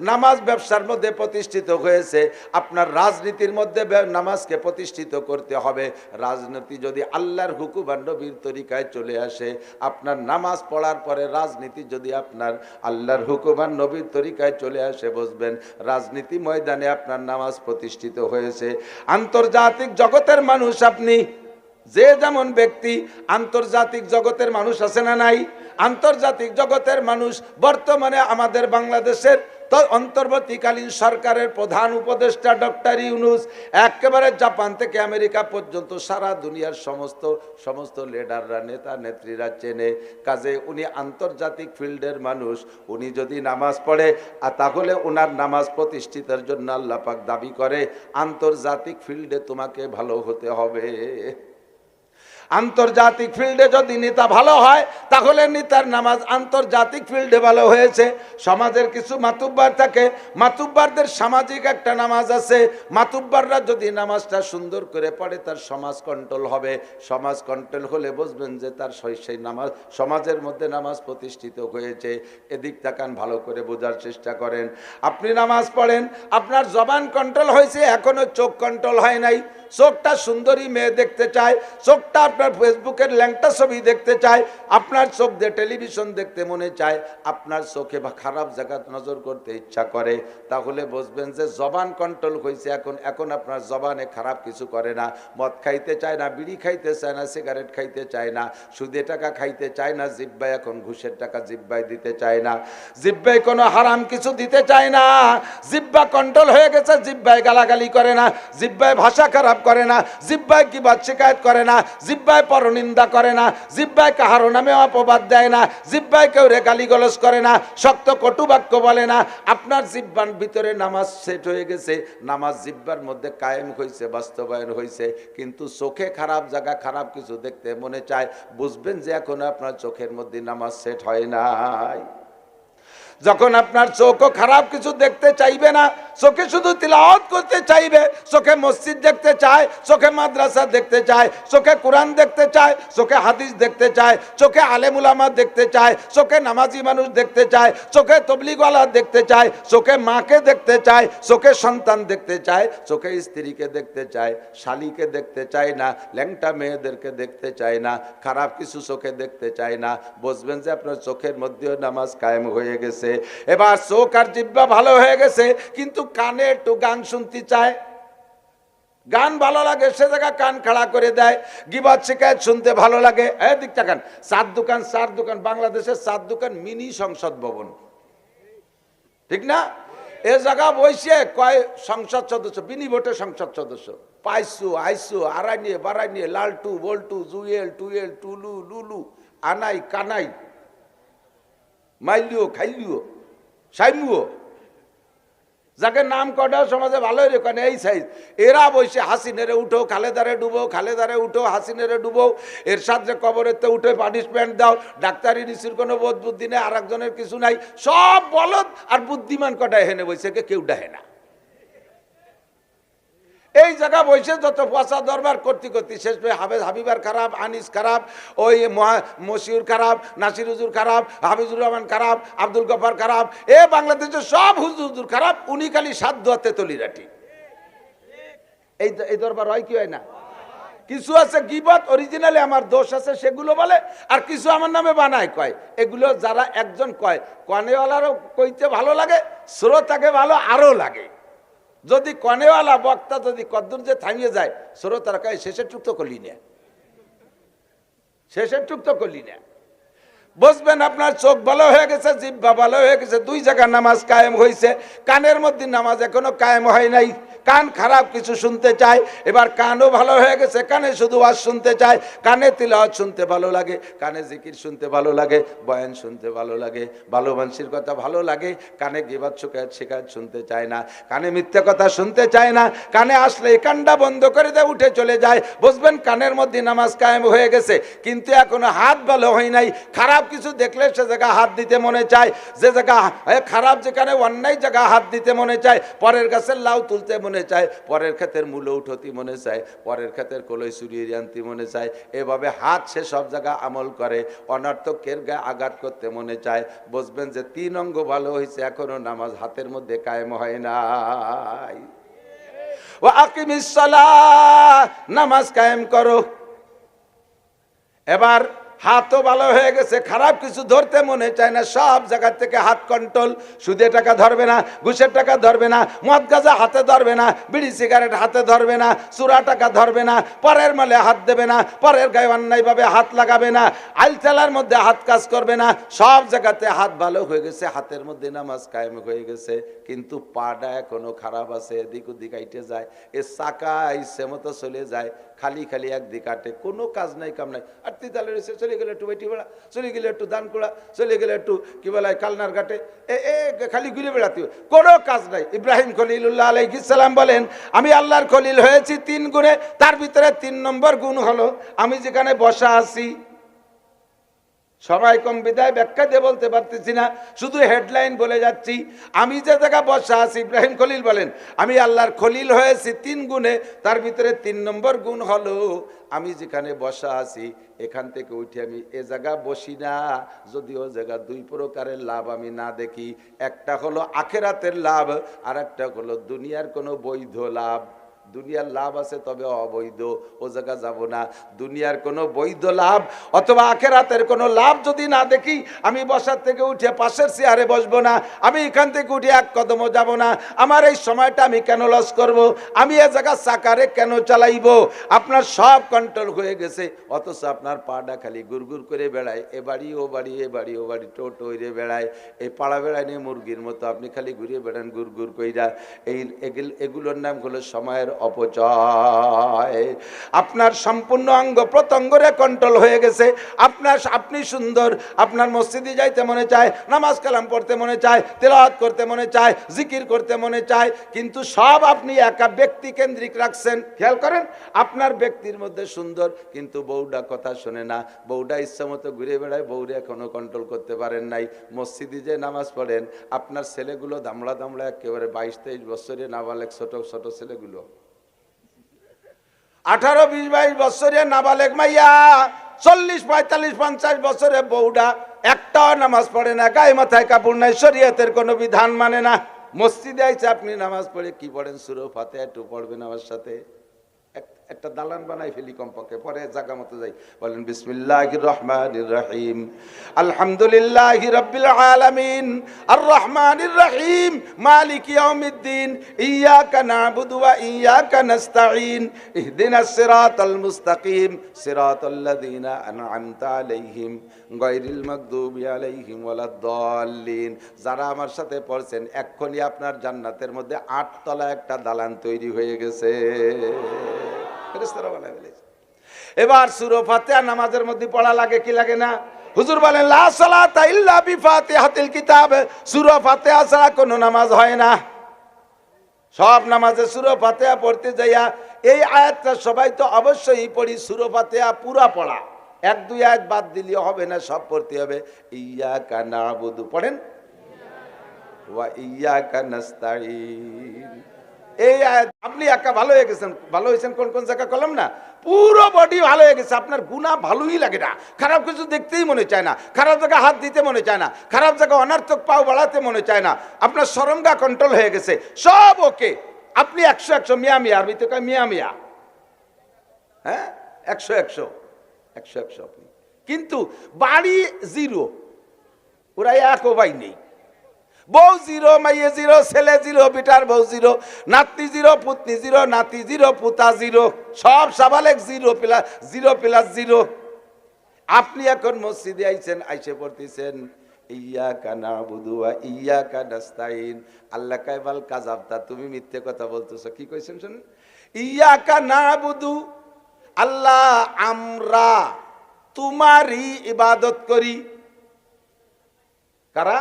নামাজ ব্যবসার মধ্যে প্রতিষ্ঠিত হয়েছে। আপনার রাজনীতির মধ্যে নামাজকে প্রতিষ্ঠিত করতে হবে। রাজনীতি যদি আল্লাহর হুকুম আর নবীর তরিকায় চলে আসে, আপনার নামাজ পড়ার পরে রাজনীতি যদি আপনার আল্লাহর হুকুম আর নবীর তরিকায় চলে আসে, বুঝবেন রাজনীতি ময়দানে আপনার নামাজ প্রতিষ্ঠিত হয়েছে। আন্তর্জাতিক জগতের মানুষ আপনি, যে যেমন ব্যক্তি, আন্তর্জাতিক জগতের মানুষ আছে না নাই? আন্তর্জাতিক জগতের মানুষ বর্তমানে আমাদের বাংলাদেশের অন্তর্বর্তীকালীন সরকারের প্রধান উপদেষ্টা ডক্টর ইউনূস একেবারে জাপান থেকে আমেরিকা পর্যন্ত সারা দুনিয়ার সমস্ত লিডাররা, নেতা নেত্রীরা চেনে। কাজে উনি আন্তর্জাতিক ফিল্ডের মানুষ। উনি যদি নামাজ পড়ে, তাহলে ওনার নামাজ প্রতিষ্ঠিতের জন্য আল্লাহ পাক দাবি করে আন্তর্জাতিক ফিল্ডে তোমাকে ভালো হতে হবে। আন্তর্জাতিক ফিল্ডে যদি নেতা ভালো হয়, তাহলে নেতার নামাজ আন্তর্জাতিক ফিল্ডে ভালো হয়েছে। সমাজের কিছু মাতুব্বার থাকে, মাতুব্বারদের সামাজিক একটা নামাজ আছে। মাতুব্বাররা যদি নামাজটা সুন্দর করে পড়ে, তার সমাজ কন্ট্রোল হবে। সমাজ কন্ট্রোল হলে বুঝবেন যে তার সেই নামাজ, সমাজের মধ্যে নামাজ প্রতিষ্ঠিত হয়েছে। এদিক তাকান, ভালো করে বোঝার চেষ্টা করেন। আপনি নামাজ পড়েন, আপনার জবান কন্ট্রোল হয়েছে, এখনো চোখ কন্ট্রোল হয় নাই। চোখটা সুন্দরী মেয়ে দেখতে চায়, চোখটা আপনার ফেসবুকের ল্যাংটা ছবি দেখতে চায়, আপনার চোখ দিয়ে টেলিভিশন দেখতে মনে চায়, আপনার চোখে বা খারাপ জায়গা নজর করতে ইচ্ছা করে, তাহলে বুঝবেন যে জবান কন্ট্রোল হয়েছে। এখন আপনার জবানে খারাপ কিছু করে না, মদ খাইতে চায় না, বিড়ি খাইতে চায় না, সিগারেট খাইতে চায় না, সুদে টাকা খাইতে চায় না, জিব্বায় এখন ঘুষের টাকা জিব্বায় দিতে চায় না, জিব্বায় কোনো হারাম কিছু দিতে চায় না। জিব্বা কন্ট্রোল হয়ে গেছে, জিব্বায় গালাগালি করে না, জিব্বায় ভাষা খারাপ করে না, জিব্বায় কিবাদ শিকায়ত করে না, জিব্বায় পরনিন্দা করে না, জিব্বায় কাহারো নামে অপবাদ দেয় না, জিব্বায় কেউ রে গালিগালাজ করে না, শক্ত কটু বাক্য বলে না। আপনার জিব্বার ভিতরে নামাজ সেট হয়ে গেছে, নামাজ জিব্বার মধ্যে কায়েম হয়েছে, বাস্তবায়ন হয়েছে। কিন্তু চোখে খারাপ জায়গা, খারাপ কিছু দেখতে মনে চায়, বুঝবেন যে এখন আপনার চোখের মধ্যে নামাজ সেট হয় নাই। যখন আপনার চোখও খারাপ কিছু দেখতে চাইবে না, চোখে শুধু তিলাওয়াত করতে চাইবে, চোখে মসজিদ দেখতে চায়, চোখে মাদ্রাসা দেখতে চায়, চোখে কোরআন দেখতে চায়, চোখে হাদিস দেখতে চায়, চোখে আলেম উলামা দেখতে চায়, চোখে নামাজি মানুষ দেখতে চায়, চোখে তবলিগওয়ালা দেখতে চায়, চোখে মাকে দেখতে চায়, চোখে সন্তান দেখতে চায়, চোখে স্ত্রীকে দেখতে চায়, শালীকে দেখতে চায় না, ল্যাংটা মেয়েদেরকে দেখতে চায় না, খারাপ কিছু চোখে দেখতে চায় না। বুঝবেন যে আপনার চোখের মধ্যেও নামাজ কায়েম হয়ে গেছে। এবার চোখ আর জিহ্বা ভালো হয়ে গেছে, কিন্তু কানে একটু গান শুনতে চায়, গান ভালো লাগে, সে জায়গা কান খাড়া করে দেয়। গিবত শিকায়ত শুনতে ভালো লাগে, এদিক তাকান, চার দোকান, বাংলাদেশের 4 দোকান মিনি সংসদ ভবন, ঠিক না? এ জায়গা বসে কয় সংসদ সদস্য, বিনি ভোটে সংসদ সদস্য, পাইসু আইসু, আড়াই নিয়ে বাড়াই নিয়ে, লালটু বল্টু, জুয়েল টুয়েল, টুলু লুলু, আনাই কানাই, মাইলিও খাইলিও, সাইমুও, যাকে নাম কটাও সমাজে ভালোই রেখে এই সাইজ, এরা বসে হাসিনেরে উঠো, খালেদারে ডুবো, খালেদারে উঠো, হাসিনেরে ডুবো, এর সাথে কবরেতে উঠে পানিশমেন্ট দাও, ডাক্তারি নিশ্চির কোনো বোধ বুদ্ধি নেই, আর একজনের কিছু নাই, সব বলদ আর বুদ্ধিমান কটায় হেনে বসে কেউ ডাহে না। এই জায়গা বসে যত পয়সা দরবার করতে করতে শেষ পেয়ে হাবিবার খারাপ, আনিস খারাপ, ওই মশিউর খারাপ, নাসির হুজুর খারাপ, হাফিজুর রহমান খারাপ, আব্দুল গফার খারাপ, এ বাংলাদেশের সব হুজুর খারাপ, উনি খালি সাধ্য হাতে তলিরাটি। এই দরবার হয় কি হয় না? কিছু আছে গিবত অরিজিনালি আমার দোষ আছে সেগুলো বলে, আর কিছু আমার নামে বানায় কয়। এগুলো যারা একজন কয়, কনেওয়ালারও কইতে ভালো লাগে, শ্রোতাকে ভালো আরো লাগে। যদি কনেওয়ালা বক্তা যদি কদ্দুর যে থামিয়ে যায়, শ্রোতারা কয় শেষের টুক তো করলি না, শেষের টুক তো করলি না। বুঝবেন আপনার চোখ ভালো হয়ে গেছে, জিহ্বা ভালো হয়ে গেছে, দুই জায়গার নামাজ কায়েম হয়েছে, কানের মধ্যে নামাজ এখনো কায়েম হয় নাই। কান খারাপ কিছু শুনতে চায়, এবার কানও ভালো হয়ে গেছে, কানে শুধু ওয়াজ শুনতে চায়, কানে তিলাওয়াত শুনতে ভালো লাগে, কানে জিকির শুনতে ভালো লাগে, বয়ান শুনতে ভালো লাগে, ভালো মানুষের কথা ভালো লাগে, কানে গিবত শিকায়ত শুনতে চায় না, কানে মিথ্যা কথা শুনতে চায় না, কানে আসলে কানটা বন্ধ করে দেয়, উঠে চলে যায়। বুঝবেন কানের মধ্যে নামাজ কায়েম হয়ে গেছে, কিন্তু এখনো হাত ভালো হয় নাই। খারাপ কিছু দেখলে সে জায়গা হাত দিতে মনে চায়, যে জায়গা খারাপ যেখানে অন্যায় জায়গা হাত দিতে মনে চায়, পরের গাছের লাউ তুলতে মনে চায়, পরের ক্ষেতের মূল উঠতি মনে চায়, পরের ক্ষেতের কলই চুরিয়ে আনতে মনে চায়, এভাবে হাত সে সব জায়গা আমল করে, অনর্থকের গায়ে আঘাত করতে মনে চায়। বুঝবেন যে 3 অঙ্গ ভালো হয়েছে, এখনো নামাজ হাতের মধ্যে কায়েম হয় নাই। ওয়া আকিমিস সালাহ, নামাজ কায়েম করো। এবার হাতও ভালো হয়ে গেছে, খারাপ কিছু ধরতে মনে চায় না, সব জায়গা থেকে হাত কন্ট্রোল। সুদের টাকা ধরবে না, ঘুষের টাকা ধরবে না, মদ গাঁজা হাতে ধরবে না, বিড়ি সিগারেট হাতে ধরবে না, চুরা টাকা ধরবে না, পরের মালে হাত দেবে না, পরের গায়ে অন্যায়ভাবে হাত লাগাবে না, আইলচালার মধ্যে হাত কাজ করবে না, সব জায়গাতে হাত ভালো হয়ে গেছে, হাতের মধ্যে নামাজ কায়েম হয়ে গেছে। কিন্তু পাটা এখনো খারাপ আছে, এদিক ওদিক আইটে যায়, এ চাকা ইচ্ছে মতো চলে যায়, খালি খালি একদিক আটে, কোনো কাজ নাই কাম নাই। আর তিতালে রয়েছে, চলে গেলে একটু বেটি বেড়া, চলে গেলে একটু দান কোড়া, চলে গেলে একটু কি বলে কালনার ঘাটে, খালি ঘুরে বেড়াতে, কোনো কাজ নাই। ইব্রাহিম খলিলুল্লাহ আলাইহিস সালাম বলেন, আমি আল্লাহর খলিল হয়েছি 3 গুণে, তার ভিতরে 3 নম্বর গুণ হলো আমি যেখানে বসা আছি। সময় কম বিদায় ব্যাখ্যা দিয়ে বলতে পারতেছি না, শুধু হেডলাইন বলে যাচ্ছি। আমি যে জায়গা বসা আছি, ইব্রাহিম খলিল বলেন আমি আল্লাহর খলিল হয়েছি 3 গুণে, তার ভিতরে 3 নম্বর গুণ হলো আমি যেখানে বসা আছি এখান থেকে উঠে আমি এ জায়গা বসি না যদি ও জায়গা 2 প্রকারের লাভ আমি না দেখি। একটা হলো আখেরাতের লাভ, আর একটা হলো দুনিয়ার কোনো বৈধ লাভ। দুনিয়ার লাভ আছে তবে অবৈধ, ও জায়গা যাব না। দুনিয়ার কোনো বৈধ লাভ অথবা আখেরাতের কোনো লাভ যদি না দেখি, আমি বসার থেকে উঠে পাশের চেয়ারে বসবো না, আমি এখান থেকে উঠে 1 কদমও যাব না। আমার এই সময়টা আমি কেন লস করব? আমি এ জায়গা চাকারে কেন চালাইব? আপনার সব কন্ট্রোল হয়ে গেছে, অথচ আপনার পাটা খালি গুড়গুড় করে বেড়ায়, এ বাড়ি ও বাড়ি, এ বাড়ি ও বাড়ি, টোটো হইরে বেড়ায়, এই পাড়া বেড়ায় নিয়ে মুরগির মতো আপনি খালি ঘুরে বেড়ান গুড়গুড় কইরা। এগুলোর নাম হলো সময়ের অপচয়। আপনার সম্পূর্ণ অঙ্গ প্রত্যঙ্গরে কন্ট্রোল হয়ে গেছে। আপনি সুন্দর, আপনার মসজিদে যাইতে মনে চায়, নামাজ কালাম পড়তে মনে চায়, তেলাওয়াত করতে মনে চায়, জিকির করতে মনে চায়, কিন্তু সব আপনি একা ব্যক্তি কেন্দ্রিক রাখছেন। খেয়াল করেন, আপনার ব্যক্তির মধ্যে সুন্দর, কিন্তু বউটা কথা শোনে না, বউটা ইচ্ছা মতো ঘুরে বেড়ায়, বউরে এখনো কন্ট্রোল করতে পারেন নাই। মসজিদে যে নামাজ পড়েন, আপনার ছেলেগুলো দামড়া দামড়া একেবারে 22-23 বছরের নাবালেক, ছোট ছোট ছেলেগুলো 18, 20, 22 বছরের নাবালেক মাইয়া, 40, 45, 50 বছরের বউডা একটাও নামাজ পড়ে না, গায়ে মাথায় কাপড় নাই, শরীয়তের কোনো বিধান মানে না। মসজিদে আইছে, আপনি নামাজ পড়ে কি পড়েন? সূরা ফাতিহা একটু পড়বেন আমার সাথে, একটা দালান বানাই ফেলি কমপক্ষে, পরে জায়গা মতো যাই, বলেন বিসমিল্লাহির রহমানির রহিম, আলহামদুলিল্লাহি রাব্বিল আলামিন, আর রহমানির রহিম, মালিক ইয়াউমিদ্দিন, ইয়াকা না'বুদু ওয়া ইয়াকা নাস্তাঈন, ইহদিনাস সিরাতাল মুস্তাকিম, সিরাতাল্লাযীনা আন'আমতা আলাইহিম, গায়রিল মাগদুবি আলাইহিম ওয়ালাদ-দাল্লিন। যারা আমার সাথে পড়ছেন, এক্ষুনি আপনার জান্নাতের মধ্যে 8 তলা একটা দালান তৈরি হয়ে গেছে। এবার সূরা ফাতিহা নামাজের মধ্যে পড়া লাগে কি লাগে না? হুজুর বলেন লা সালাতা ইল্লা বিফাতিহাতিল কিতাব, সূরা ফাতিহা ছাড়া কোনো নামাজ হয় না। সব নামাজে সূরা ফাতিহা পড়তে যাইয়া এই আয়াতটা সবাই তো অবশ্যই পড়ি, সূরা ফাতিহা পুরা পড়া, এক দুই আয়াত বাদ দিলে হবে না, সব পড়তে হবে। ইয়্যাকা না'বুদু পড়েন, ওয়া ইয়্যাকা নাস্তাঈন। এই আয়াত আপনি একা ভালো হয়ে গেছেন। ভালো হয়েছেন কোন কোন জায়গা কলম না, পুরো বডি ভালো হয়ে গেছে, আপনার গুনাহ ভালোই লাগে না, খারাপ কিছু দেখতেই মনে চায় না, খারাপ জায়গায় হাত দিতে মনে চায় না, খারাপ জায়গায় অনার্থক পাও বাড়াতে মনে চায় না, আপনার শরমগা কন্ট্রোল হয়ে গেছে, সব ওকে। আপনি 100 মিয়া মিয়া, আরবি তো কয় মিয়া মিয়া, হ্যাঁ 100 আপনি, কিন্তু বাড়ি জিরো, ওরা এক ভাই নেই, বউ জিরো, মাইয়ে জিরো, ছেলে জিরো, বিটার বউ জিরো, নাতি জিরো, পুতনি জিরো, নাতি জিরো, পুতা জিরো, সব সাবালেক জিরো প্লাস জিরো। আপনি এখন মসজিদে আইছেন, আইসে পড়তেছেন ইয়্যাকা না'বুদু ওয়া ইয়্যাকা নাস্তাঈন। আল্লাহ কাইবাল কাযাবতা, তুমি মিথ্যে কথা বলতেছো। কি কইছেন শুনুন, ইয়্যাকা না'বুদু, আল্লাহ আমরা তোমারই ইবাদত করি। কারা?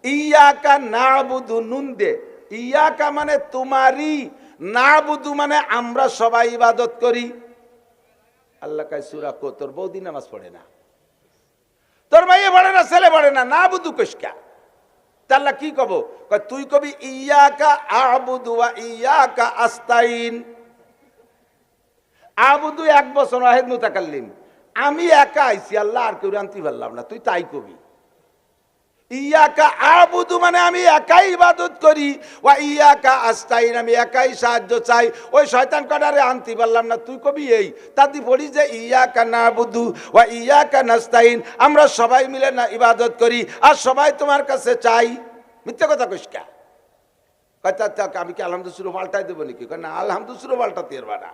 ইয়্যাকা না'বুদু, নুন দে, ইয়্যাকা মানে তোমারই, না'বুদু মানে আমরা সবাই ইবাদত করি। আল্লাহ কয় সূরা কো, তোর বৌদি নামাজ পড়ে না, তোর মাইয়ে পড়ে না, ছেলে পড়ে না, না'বুদু কইসকা। আল্লাহ কি কব? কয় তুই কবি ইয়্যাকা আ'বুদু ওয়া ইয়্যাকা আস্তাঈন। আ'বুদু এক বছর ওয়াহিদ মুতাকাল্লিম, আমি একা আইছি আল্লাহ, আর কেউ আনতে পারলাম না, তুই তাই কবি। ইয়্যাকা আ'বুদু মানে আমি একাই ইবাদত করি, ওয়া ইয়্যাকা আস্তাঈন আমি একাই সাহায্য চাই, ওই শয়তান কডারে আনতে পারলাম না, তুই কবি এই। তাতে পড়ি যে ইয়্যাকা না'বুদু ওয়া ইয়্যাকা নাস্তাঈন, আমরা সবাই মিলে না ইবাদত করি আর সবাই তোমার কাছে চাই। মিথ্যা কথা কইসকা। আমি কি আলহামদুলিল্লাহ পাল্টাই দেবো নাকি? না, আলহামদুলিল্লাহ পাল্টাতে পারবা না।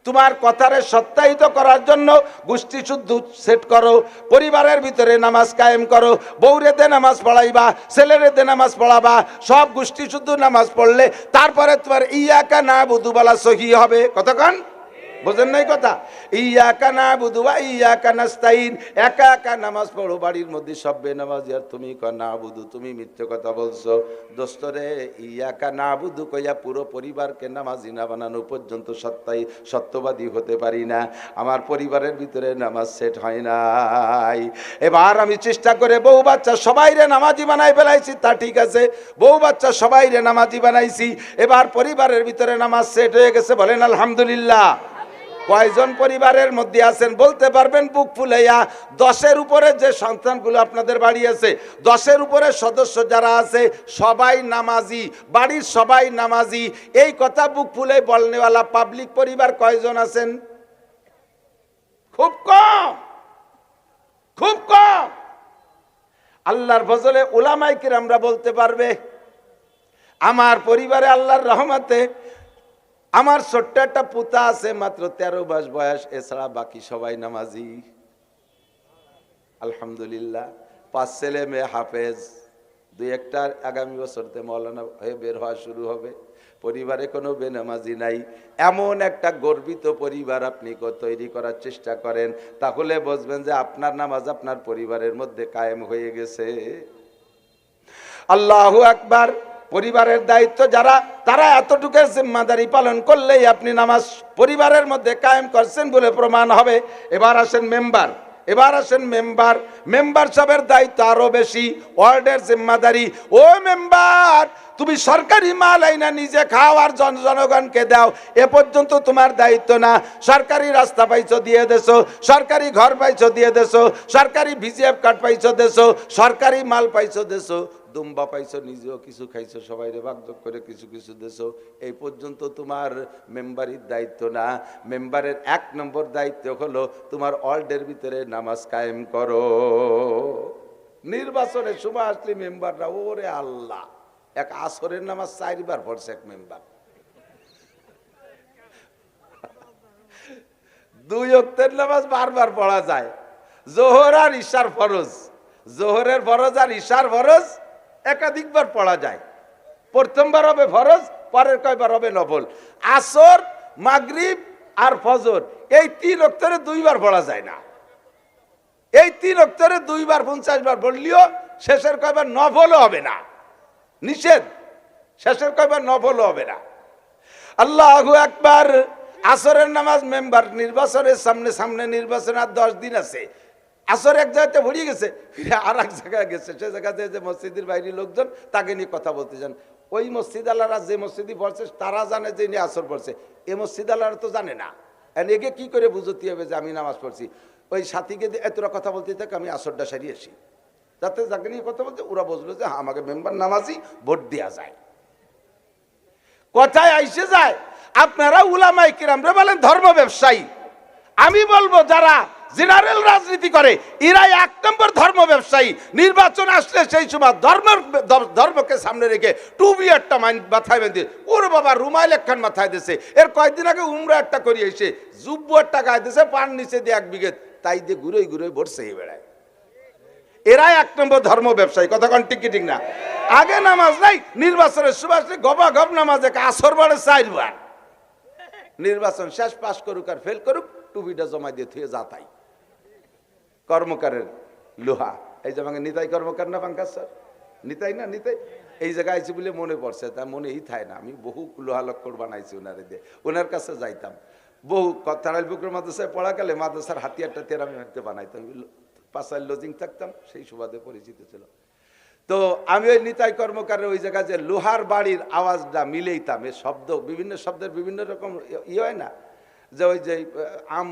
তোমার কথারে সত্যায়িত করার জন্য গোষ্ঠী শুদ্ধ সেট করো, পরিবারের ভিতরে নামাজ কায়েম করো, বউরেতে নামাজ পড়াইবা, ছেলেরেতে নামাজ পড়াবা, সব গোষ্ঠী শুদ্ধ নামাজ পড়লে তারপরে তোমার ইয়্যাকা না'বুদু বলা সহি হবে। কতক্ষণ বোঝেন নাই কথা? ইয়্যাকা না'বুদু ওয়া ইয়্যাকা নাস্তাঈন, একা একা নামাজ পড়ো বাড়ির মধ্যে, সব বেনামাজি, আর তুমি কয় না'বুদু, তুমি মিথ্যে কথা বলছো। দোস্তরে ইয়্যাকা না'বুদু কইয়া পুরো পরিবারকে নামাজি না বানানো পর্যন্ত সত্যবাদী হতে পারি না। আমার পরিবারের ভিতরে নামাজ সেট হয় নাই। এবার আমি চেষ্টা করে বউ বাচ্চা সবাইরে নামাজি বানাই ফেলাইছি, তা ঠিক আছে, বউ বাচ্চা সবাইরে নামাজি বানাইছি, এবার পরিবারের ভিতরে নামাজ সেট হয়ে গেছে, বলেন আলহামদুলিল্লাহ। কয়জন পরিবারের মধ্যে আছেন বলতে পারবেন বুক ফুলাইয়া? 10-এর উপরে যে সন্তানগুলো আপনাদের বাড়ি আছে, 10-এর উপরে সদস্য যারা আছে সবাই নামাজি, বাড়ির সবাই নামাজি, এই কথা বুক ফুলাই বলনেওয়ালা পাবলিক পরিবার কয়জন আছেন? খুব কম, খুব কম। আল্লাহর ফজলে উলামায়ে কিরামরা বলতে পারবে আমার পরিবারে আল্লাহর রহমতে আমার ছোট্ট একটা পুতা আছে, মাত্র 13 মাস বয়স, এছাড়া বাকি সবাই নামাজি আলহামদুলিল্লাহ। 5 ছেলে মেয়ে হাফেজ, 2-একটা আগামী বছরতে মাওলানা হয়ে বের হওয়া শুরু হবে। পরিবারে কোনো বেনামাজি নাই। এমন একটা গর্বিত পরিবার আপনি তৈরি করার চেষ্টা করেন, তাহলে বুঝবেন যে আপনার নামাজ আপনার পরিবারের মধ্যে কায়েম হয়ে গেছে। আল্লাহু আকবার। পরিবারের দায়িত্ব যারা, তারা এতটুকু জিম্মাদারি পালন করলেই আপনি নামাজ পরিবারের মধ্যে কায়েম করছেন বলে প্রমাণ হবে। এবার আসেন মেম্বার, মেম্বার সাহেবের দায়িত্ব আরো বেশি, ওয়ার্ডের জিম্মাদারি। ও মেম্বার, তুমি সরকারি মাল আইনা নিজে খাও আর জনগণকে দাও, এ পর্যন্ত তোমার দায়িত্ব না। সরকারি রাস্তা পাইছো দিয়ে দেছো, সরকারি ঘর পাইছো দিয়ে দেছো, সরকারি ভিজিএফ কার্ড পাইছো দেছো, সরকারি মাল পাইছো দেছো, দুম্বা পাইছো, নিজেও কিছু খাইছো, সবাই ভাগ করে কিছু কিছু দেছো, এই পর্যন্ত তোমার মেম্বারির দায়িত্ব না। মেম্বারের 1 নম্বর দায়িত্ব হলো তোমার ওয়ার্ডের ভিতরে নামাজ কায়েম করো। নির্বাচনের সময় আসলে মেম্বাররা, ওরে আল্লাহ, এক আসরের নামাজ 4 বার পড়ছে এক মেম্বার, 2 ওয়াক্তের নামাজ বারবার পড়া যায়। জোহর আর ইশার ফরজ, জোহরের ফরজ আর ইশার ফরজ একাধিকবার পড়া যায়। প্রথমবার হবে ফরজ, পরের কয়বার হবে নফল। আসর, মাগরিব আর ফজর, এই 3 ওয়াক্তের 2 বার পড়া যায় না। এই 3 ওয়াক্তের 2 বার 50 বার পড়লেও শেষের কয়বার নফলও হবে না, নিষেধ। শেষের কয়বার নফল হবে না। আল্লাহু আকবার। আসরের নামাজ মেম্বার নির্বাচনের সামনে নির্বাচন আর 10 দিন আছে। আসর এক জায়গাতে ভরিয়ে গেছে, ফিরে আর এক জায়গায় গেছে। সে জায়গাতে যে মসজিদের বাইরে লোকজন তাকে নিয়ে কথা বলতে যান। ওই মসজিদ আল্লাহরা যে মসজিদে পড়ছে তারা জানে যে ইনি আসর পড়ছে, এ মসজিদ আল্লাহরা তো জানে না। একে কি করে বুঝতে হবে যে আমি নামাজ পড়ছি? ওই সাথীকে এতটা কথা বলতে থাকে আমি আসরটা সারিয়ে আসি, যাতে যাকে নিয়ে কথা বলতে ওরা বুঝলো যে আমাকে মেম্বার নামাজি, ভোট দেওয়া যায়। কথায় আইসে যায় আপনারা উলামায়ে কিরামরা বলেন ধর্ম ব্যবসায়ী। আমি বলবো যারা জেনারেল রাজনীতি করে এরাই 1 নম্বর ধর্ম ব্যবসায়ী। নির্বাচন আসলে সেই সময় ধর্মকে সামনে রেখে টুপি একটা মাথায় বেঁধে ওর বাবা রুমাইল একখান মাথায় দিয়েছে। এর কয়েকদিন আগে উমরা একটা করিয়ে এসে জুব্বু একটা গায়ে দিয়েছে, পান নিচে দিয়ে 1 বিঘে, তাই দিয়ে ঘুরে ঘুরে বসে বেড়ায়। এরাই 1 নম্বর ধর্ম ব্যবসায়ী। কথা কোন ঠিক ঠিক না? আগে নামাজ নাই, নির্বাচনের সুবাস গবা গব নামাজ আসর বাড়ে 4 বার। নির্বাচন শেষ, পাস করুক আর ফেল করুক, টুপিটা জমা দিয়ে থুয়ে যা তাই। কর্মকারের লোহা, এই যে আমাকে নিতাই কর্মকার না পাঙ্কাজ স্যার, নিতাই না নিতাই, এই জায়গায় আইছি বলে মনে পড়ছে, তা মনেই থাকে না। আমি বহু লোহা লক্কর বানাইছি ওনারে দিয়ে, ওনার কাছে যাইতাম বহু। তারাইল পুকুর মাদ্রাসায় পড়াকালে মাদ্রাসার হাতিয়ারটা আমি হাতে বানাইতাম, 5 লজিং থাকতাম, সেই সুবাদে পরিচিত ছিল। তো আমি ওই নিতাই কর্মকারের ওই জায়গায় যে লোহার বাড়ির আওয়াজটা মিলেইতাম। এ শব্দ বিভিন্ন শব্দের বিভিন্ন রকম হয় না, যে ওই যে আম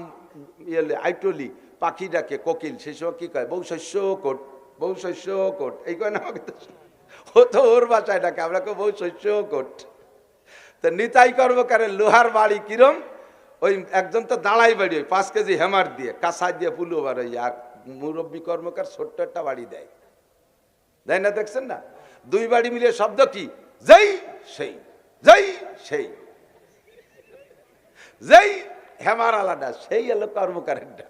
আইটলি পাখি ডাকে কোকিল, সেই সময় কি কয় বউ শস্য কোট, বউ শস্য কোট, এই কয় না আমাকে। ও তো ওর বাসায় ডাকে, আমরা কেউ বউ শস্য কোট। তো নিতাই কর্মকারের লোহার বাড়ি কিরম, ওই একজন তো দাঁড়াই বাড়ি, ওই 5 কেজি হেমার দিয়ে কাঁচা দিয়ে পুলু বাড়াই, আর মুরব্বী কর্মকার ছোট্ট একটা বাড়ি দেয়, দেয় না? দেখছেন না? 2 বাড়ি মিলে শব্দ কি, যেই সেই, যেই সেই, যেই হেমার আলাদা, সেই এলো কর্মকারেরটা।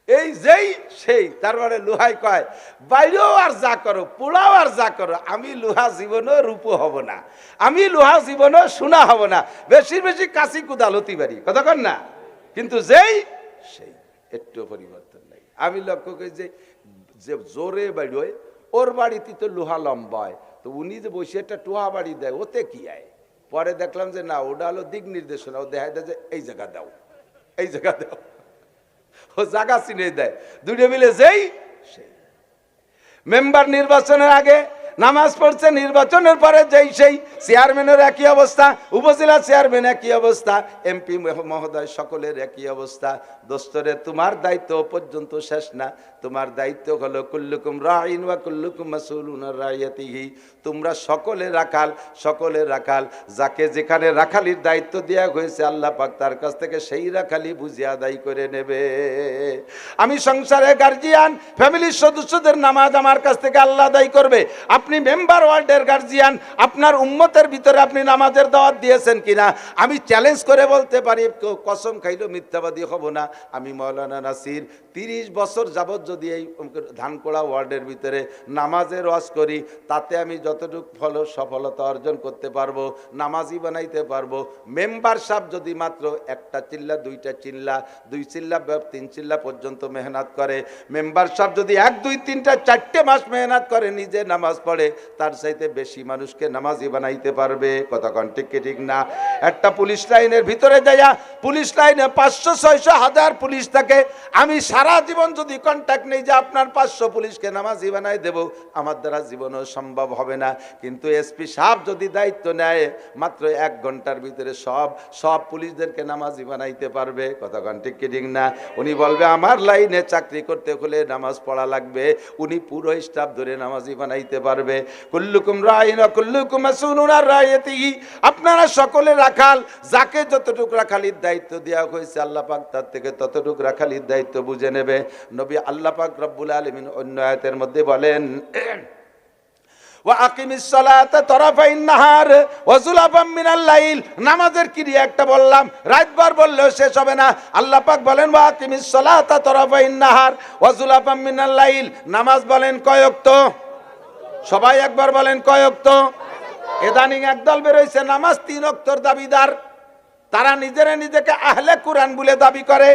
এই যেই সেই, তারপরে লোহাই কয় বাইরেও আর যা করো, পোড়াও আর যা করো, আমি লোহা জীবনও রূপ হব না, আমি লোহা জীবনও সোনা হব না। বেশি বেশি কাশি কুদাল হতে পারি, কথা কন না, কিন্তু যেই সেই, একটু পরিবর্তন নাই। আমি লক্ষ্য করি যে জোরে বাড়ি ওর বাড়িতে তো লোহা লম্বা হয়, তো উনি যে বসে একটা টোহা বাড়ি দেয়, ওতে কি আয়? পরে দেখলাম যে না, ওটা হলো দিক নির্দেশনা। ও দেখা দেয় যে এই জায়গা দাও, এই জায়গা দাও, ও জায়গা চিনে দেয়। 2 মিলে যেই সেই। মেম্বার নির্বাচনের আগে নামাজ পড়ছে, নির্বাচনের পরে যেই সেই। চেয়ারম্যানের একই অবস্থা, উপজেলা চেয়ারম্যান একই অবস্থা, এমপি মহোদয় সকলের একই অবস্থা। দোস্তরে তোমার দায়িত্ব পর্যন্ত শেষ না, তোমার দায়িত্ব হলো কুল্লুকুম রাইন ওয়া কুল্লুকুম মাসউলুন আন রাইয়াতিহি। তোমরা সকলে রাখাল, সকলে রাখাল। যাকে যেখানে রাখালির দায়িত্ব দেওয়া হয়েছে আল্লাহ পাক তার কাছ থেকে সেই রাখালি বুঝে আদায় করে নেবে। আমি সংসারে গার্জিয়ান, ফ্যামিলির সদস্যদের নামাজ আমার কাছ থেকে আল্লাহ আদায় করবে। আপনি মেম্বার ওয়ার্ডের গার্জিয়ান, আপনার উম্মতের ভিতরে আপনি নামাজের দাওয়াত দিয়েছেন কিনা? আমি চ্যালেঞ্জ করে বলতে পারি, কসম খাইলেও মিথ্যাবাদী হব না। আমি মাওলানা নাসির 30 বছর যাবৎ যদি এই ধানকোড়া ওয়ার্ডের ভিতরে নামাজের ওয়াজ করি, তাতে আমি যতটুকু সফলতা অর্জন করতে পারবো, নামাজি বানাইতে পারবো। মেম্বার সাহেব যদি মাত্র 1টা চিল্লা, 2টা চিল্লা, 2 চিল্লা 3 চিল্লা পর্যন্ত মেহনত করে, মেম্বার সাহেব যদি 1, 2, 3টা 4টে মাস মেহনত করে, নিজে নামাজ পড়ে, তার চাইতে বেশি মানুষকে নামাজি বানাইতে পারবে। কথা কোন ঠিক কি ঠিক না? একটা পুলিশ লাইনের ভিতরে যাইয়া, পুলিশ লাইনে 500, 600, 1000 পুলিশ থাকে। আমি সারা জীবন যদি কন্ট্যাক্ট নেই যে আপনার 500 পুলিশকে নামাজি বানাই দেব, আমার দ্বারা জীবনও সম্ভব হবে না। কিন্তু এসপি সাহেব যদি দায়িত্ব নেয়, মাত্র 1 ঘন্টার ভিতরে সব পুলিশদেরকে নামাজি বানাইতে পারবে। কথা কোন ঠিক কি ঠিক না? উনি বলবে আমার লাইনে চাকরি করতে হলে নামাজ পড়া লাগবে, উনি পুরো স্টাফ ধরে নামাজি বানাইতে পারবে। কুল্লুকুম রাইন ওয়া কুল্লুকুম মাসউলুন আন রাইয়াতিহি। আপনারা সকলে রাখাল, যাকে যতটুকু রাখালির দায়িত্ব দেওয়া হয়েছে আল্লাহ পাক তার থেকে ততটুকু রাখালির দায়িত্ব বুঝে নেবে। নবী আল্লাহ পাক রব্বুল আলামিন অন্য আয়াতের মধ্যে বলেন, ওয়া আকিমিস সালাতা তারাফাইন নাহার ওয়া যুলাফাম মিনাল লাইল। নামাজের ক্রিয়া একটা বললাম, রাতভর বললেও শেষ হবে না। আল্লাহ পাক বলেন ওয়া আকিমিস সালাতা তারাফাইন নাহার ওয়া যুলাফাম মিনাল লাইল। নামাজ বলেন কয় ওয়াক্ত? সবাই একবার বলেন কয় ওয়াক্ত? ইদানিং একদল বের হইছে নামাজ 3 ওয়াক্তর দাবিদার। তারা নিজেকে আহলে কুরআন বলে দাবি করে।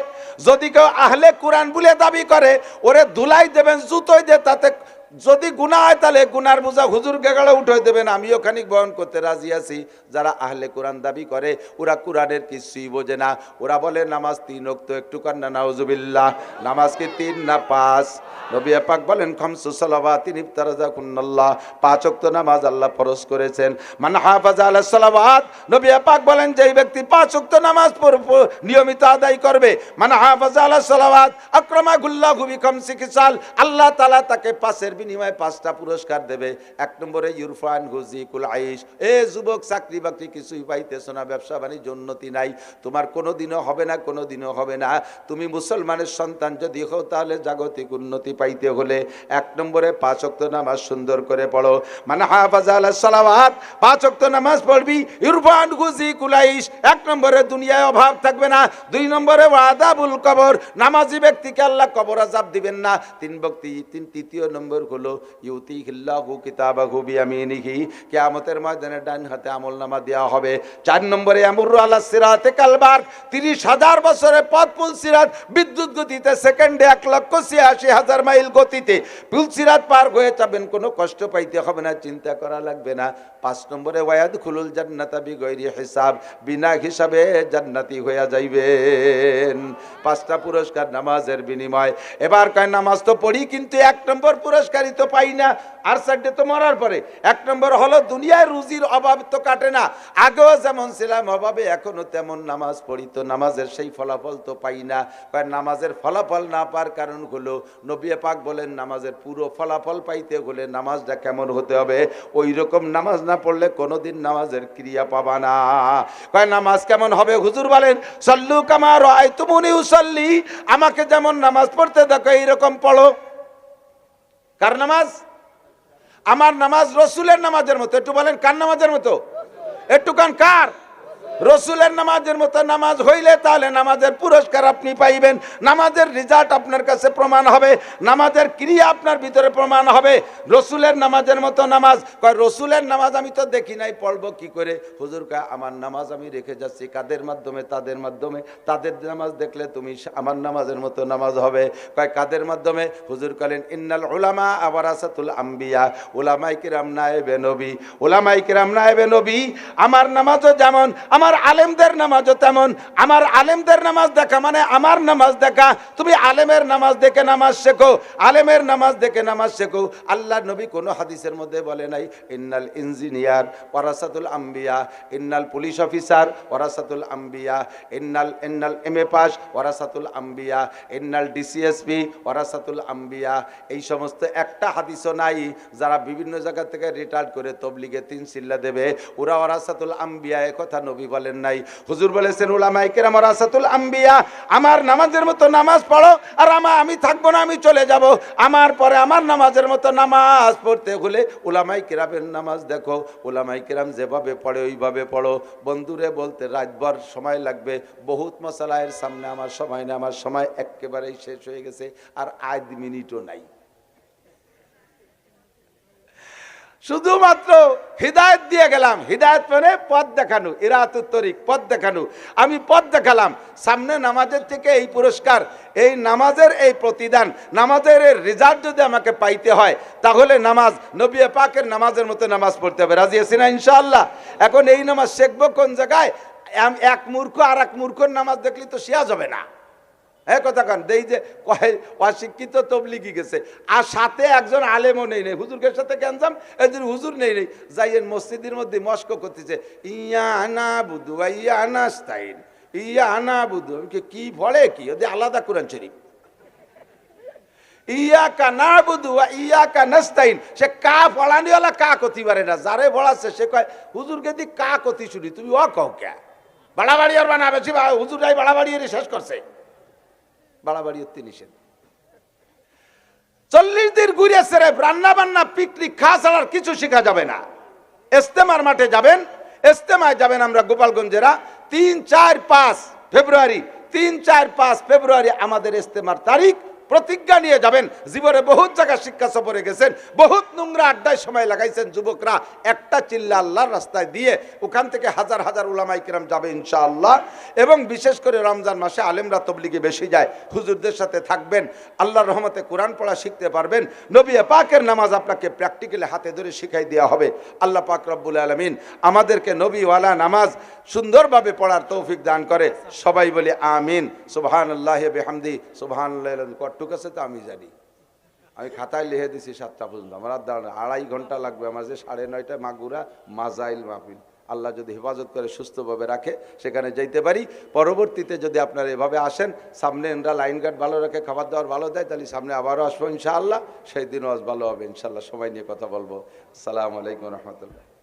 যদি কেউ আহলে কুরআন বলে দাবি করে, ওরে ধুলাই দেবেন জুতোই দিয়ে, তাতে যদি গুনাহ হয় তাহলে গুনার বোঝা হুজুরকে গাড়ে উঠে দেবেন, আমিও খানিক বহন করতে রাজি আছি। যারা আহলে কোরআন দাবি করে ওরা কোরআনের কিছুই বোঝে না। ওরা বলে নামাজ 3 ওয়াক্ত, একটু কান্না নাউজুবিল্লাহ। নামাজ কি 3 না 5? নবী পাক বলেন খামসু সালাওয়াতিন ইফতারাযাকুন্নাল্লাহ, 5 ওয়াক্ত নামাজ আল্লাহ ফরজ করেছেন। মান হাফাজা আলা সালাওয়াত, নবী পাক বলেন যেই ব্যক্তি 5 ওয়াক্ত নামাজ নিয়মিত আদায় করবে, মান হাফাজা আলা সালাওয়াত আকরামাহুল্লাহু বিখামসি খিসাল, আল্লাহ তাআলা তাকে 5 এর বিনিময়ে 5টা পুরস্কার দেবে। 1 নম্বরে ইরফান হুজিকুল আইশ, এ যুবক চাকরি বাকরি কিছুই পাইতেছ না, ব্যবসা বাণিজ্য উন্নতি নাই, তোমার কোনোদিনও হবে না, কোনোদিনও হবে না। তুমি মুসলমানের সন্তান যদি হও তাহলে জাগতিক উন্নতি পাইতে হলে 1 নম্বরে 5 ওয়াক্ত নামাজ সুন্দর করে পড়ো। মান হাফাজা আলা সালাওয়াত, 5 ওয়াক্ত নামাজ পড়বি, ইরফান হুজিকুল আইশ, 1 নম্বরে দুনিয়ায় অভাব থাকবে না। 2 নম্বরে ওয়াদাবুল কবর, নামাজি ব্যক্তিকে আল্লাহ কবর আযাব দিবেন না। 3 নম্বর হলো ইউতিহিল্লাহু কিতাবাহু বিয়ামিনিহি, কিয়ামতের ময়দানে ডান হাতে আমলনামা দেওয়া হবে। 4 নম্বরে আমরু আলা সিরাতে কালবার, 30,000 বছরের পথ পুল সিরাত বিদ্যুৎ গতিতে সেকেন্ডে 1,86,000 মাইল গতিতে পুল সিরাত পার হয়ে যাবেন, কোনো কষ্ট পাইতে হবে না, চিন্তা করা লাগবে না। 5 নম্বরে ওয়ায়াদখুলুল জান্নাতা বিগাইরি হিসাব, বিনা হিসাবে জান্নাতি হয়ে যাইবেন। 5টা পুরস্কার নামাজের বিনিময়। এবার কয় নামাজ তো পড়ি কিন্তু 1 নম্বর পুরস্কারই তো পাই না, আর সাইডে তো মরার পরে। 1 নম্বর হলো দুনিয়ায় রুজির অভাব তো কাটে না, আগেও যেমন ছিলাম অভাবে এখনো তেমন নামাজ পড়ি, তো নামাজের সেই ফলাফল তো পাই না। কয় নামাজের ফলাফল না পাওয়ার কারণ হলো নবী পাক বলেন নামাজের পুরো ফলাফল পাইতে হলে নামাজটা কেমন হতে হবে, ওই রকম নামাজ না পড়লে কোনোদিন নামাজের ক্রিয়া পাবা না। কয় নামাজ কেমন হবে হুজুর বলেন সাল্লু কামা রাআইতুমুনি উসাল্লি, আমাকে যেমন নামাজ পড়তে দেখো এইরকম পড়ো। কার নামাজ? আমার নামাজ রসুলের নামাজের মতো। একটু বলেন কার নামাজের মতো? একটু কার? রসুলের নামাজের মতো নামাজ হইলে তাহলে নামাজের পুরস্কার আপনি পাইবেন, নামাজের রেজাল্ট আপনার কাছে প্রমাণ হবে, নামাজের ক্রিয়া আপনার ভিতরে প্রমাণ হবে। রসুলের নামাজের মতো নামাজ, কয় রসুলের নামাজ আমি তো দেখি নাই, পড়বো কি করে? হুজুর কয় আমার নামাজ আমি রেখে যাচ্ছি কাদের মাধ্যমে? তাদের মাধ্যমে। তাদের নামাজ দেখলে তুমি আমার নামাজের মতো নামাজ হবে। কয় কাদের মাধ্যমে? হুজুর বলেন ইন্নাল উলামা ওয়ারাসাতুল আম্বিয়া, উলামায়ে কিরাম নায়েবে নবী, উলামায়ে কিরাম নায়েবে নবী। আমার নামাজও যেমন আমার আলেমদের নামাজও তেমন। আমার আলেমদের নামাজ দেখা মানে আমার নামাজ দেখা। তুমি আলেমের নামাজ দেখে নামাজ শেখো, আলেমের নামাজ দেখে নামাজ শেখো। আল্লাহ নবী কোনো হাদিসের মধ্যে বলে নাই ইন্নাল ইঞ্জিনিয়ার ওয়ারাসাতুল আম্বিয়া, ইন্নাল পুলিশ অফিসার ওয়ারাসাতুল আম্বিয়া, ইন্নাল এমএ পাস ওয়ারাসাতুল আম্বিয়া, ইন্নাল ডিসিএসপি ওয়ারাসাতুল আম্বিয়া। এই সমস্ত একটা হাদিসও নাই। যারা বিভিন্ন জায়গা থেকে রিটায়ার্ড করে তবলিগে 3 চিল্লা দেবে ওরা ওয়ারাসাতুল আম্বিয়া, এ কথা নবী বলেন নাই। হুজুর বলেছেন উলামায়ে কেরাম ওয়ারাসাতুল আম্বিয়া, আমার নামাজের মতো নামাজ পড়ো, আর আমি থাকবো না, আমি চলে যাব। আমার পরে আমার নামাজের মতো নামাজ পড়তে হলে উলামায়ে কেরামের নামাজ দেখো, উলামায়ে কেরাম যেভাবে পড়ে ওইভাবে পড়ো। বন্ধুরে বলতে রাতভর সময় লাগবে, বহুত মশালায়ের সামনে আমার সময় না, আমার সময় একেবারেই শেষ হয়ে গেছে, আর 1 মিনিটও নাই। শুধুমাত্র হিদায়ত দিয়ে গেলাম, হিদায়ত মানে পথ দেখানো, ইরাতুত তরিক, পথ দেখানো। আমি পথ দেখালাম। সামনে নামাজের থেকে এই পুরস্কার, এই নামাজের এই প্রতিদান, নামাজের এই রেজাল্ট যদি আমাকে পাইতে হয় তাহলে নামাজ নবী পাকের নামাজের মতো নামাজ পড়তে হবে। রাজি আছি না ইনশাআল্লাহ? এখন এই নামাজ শিখবো কোন জায়গায়? এক মূর্খ আর এক মূর্খর নামাজ দেখলে তো শেয়া যাবে না। হ্যাঁ কথা কান দেই যে অশিক্ষিত তবলিগি গেছে, আর সাথে একজন আলেমও নেই নেই, হুজুরের সাথে গ্যাঞ্জাম, এদের হুজুর নেই নেই, যাইয়েন মসজিদের মধ্যে মস্ক করতেছে ইয়া আনা বুধু ইয়া আনাস্তাইন, ইয়া আনা বুধু। কি ভরে কি ওদের আলাদা কোরআন শরীফ। ইয়াকা নাবুদু ওয়া ইয়াকা নাস্তাইন, সে কা ফলানিওয়ালা কা কতি পারে না, যারে বলাছে সে কয় হুজুরকে দি কা কতি শুনি, তুমি ও কও কে? বাড়াবাড়ি আর বানা বেশি, হুজুরাই বাড়াবাড়ি শেষ করছে। বাড়াবাড়ি হতে নিষেধ। 40 দিন ঘুরে সেরে রান্না বান্না পিকনিক খাওয়া ছাড়া কিছু শেখা যাবে না। ইস্তেমার মাঠে যাবেন, ইস্তেমায় যাবেন আমরা গোপালগঞ্জেরা 3, 4, 5 ফেব্রুয়ারি, 3, 4, 5 ফেব্রুয়ারি আমাদের ইস্তেমার তারিখ। প্রতিজ্ঞা নিয়ে যাবেন। জীবনে বহুত জায়গা শিক্ষা সফরে গেছেন, বহুত নোংরা আড্ডায় সময় লাগাইছেন যুবকরা, একটা চিল্লা আল্লাহর রাস্তায় দিয়ে ওখান থেকে হাজার হাজার উলামায়ে কিরাম যাবে ইনশাআল্লাহ। এবং বিশেষ করে রমজান মাসে আলেমরা তবলিগে বেশি যায়, হুজুরদের সাথে থাকবেন, আল্লাহর রহমতে কোরআন পড়া শিখতে পারবেন। নবী পাকের নামাজ আপনাকে প্র্যাকটিক্যালি হাতে ধরে শিখাই দেওয়া হবে। আল্লাহ পাক রব্বুল আলামিন আমাদেরকে নবীওয়ালা নামাজ সুন্দরভাবে পড়ার তৌফিক দান করে। সবাই বলি আমিন। সুবহানাল্লাহি বিহামদি সুবহানাল্লাহ। কটটুক আছে তো আমি জানি, আমি খাতায় লিখে দিছি 7টা পর্যন্ত, আমার আর দাঁড়ানো 2.5 ঘন্টা লাগবে আমার, যে 9:30 মাগুরা মাজাইল মাহফিল। আল্লাহ যদি হেফাজত করে সুস্থভাবে রাখে সেখানে যাইতে পারি। পরবর্তীতে যদি আপনারা এভাবে আসেন, সামনে এনরা লাইন গার্ড ভালো রাখে, খাবার দাবার ভালো দেয়, তাহলে সামনে আবারও আসবো ইনশাআল্লাহ। সেই দিনও আজ ভালো হবে ইনশাআল্লাহ। সবাই নিয়ে কথা বলবো। আসসালামু আলাইকুম রহমতুল্লাহ।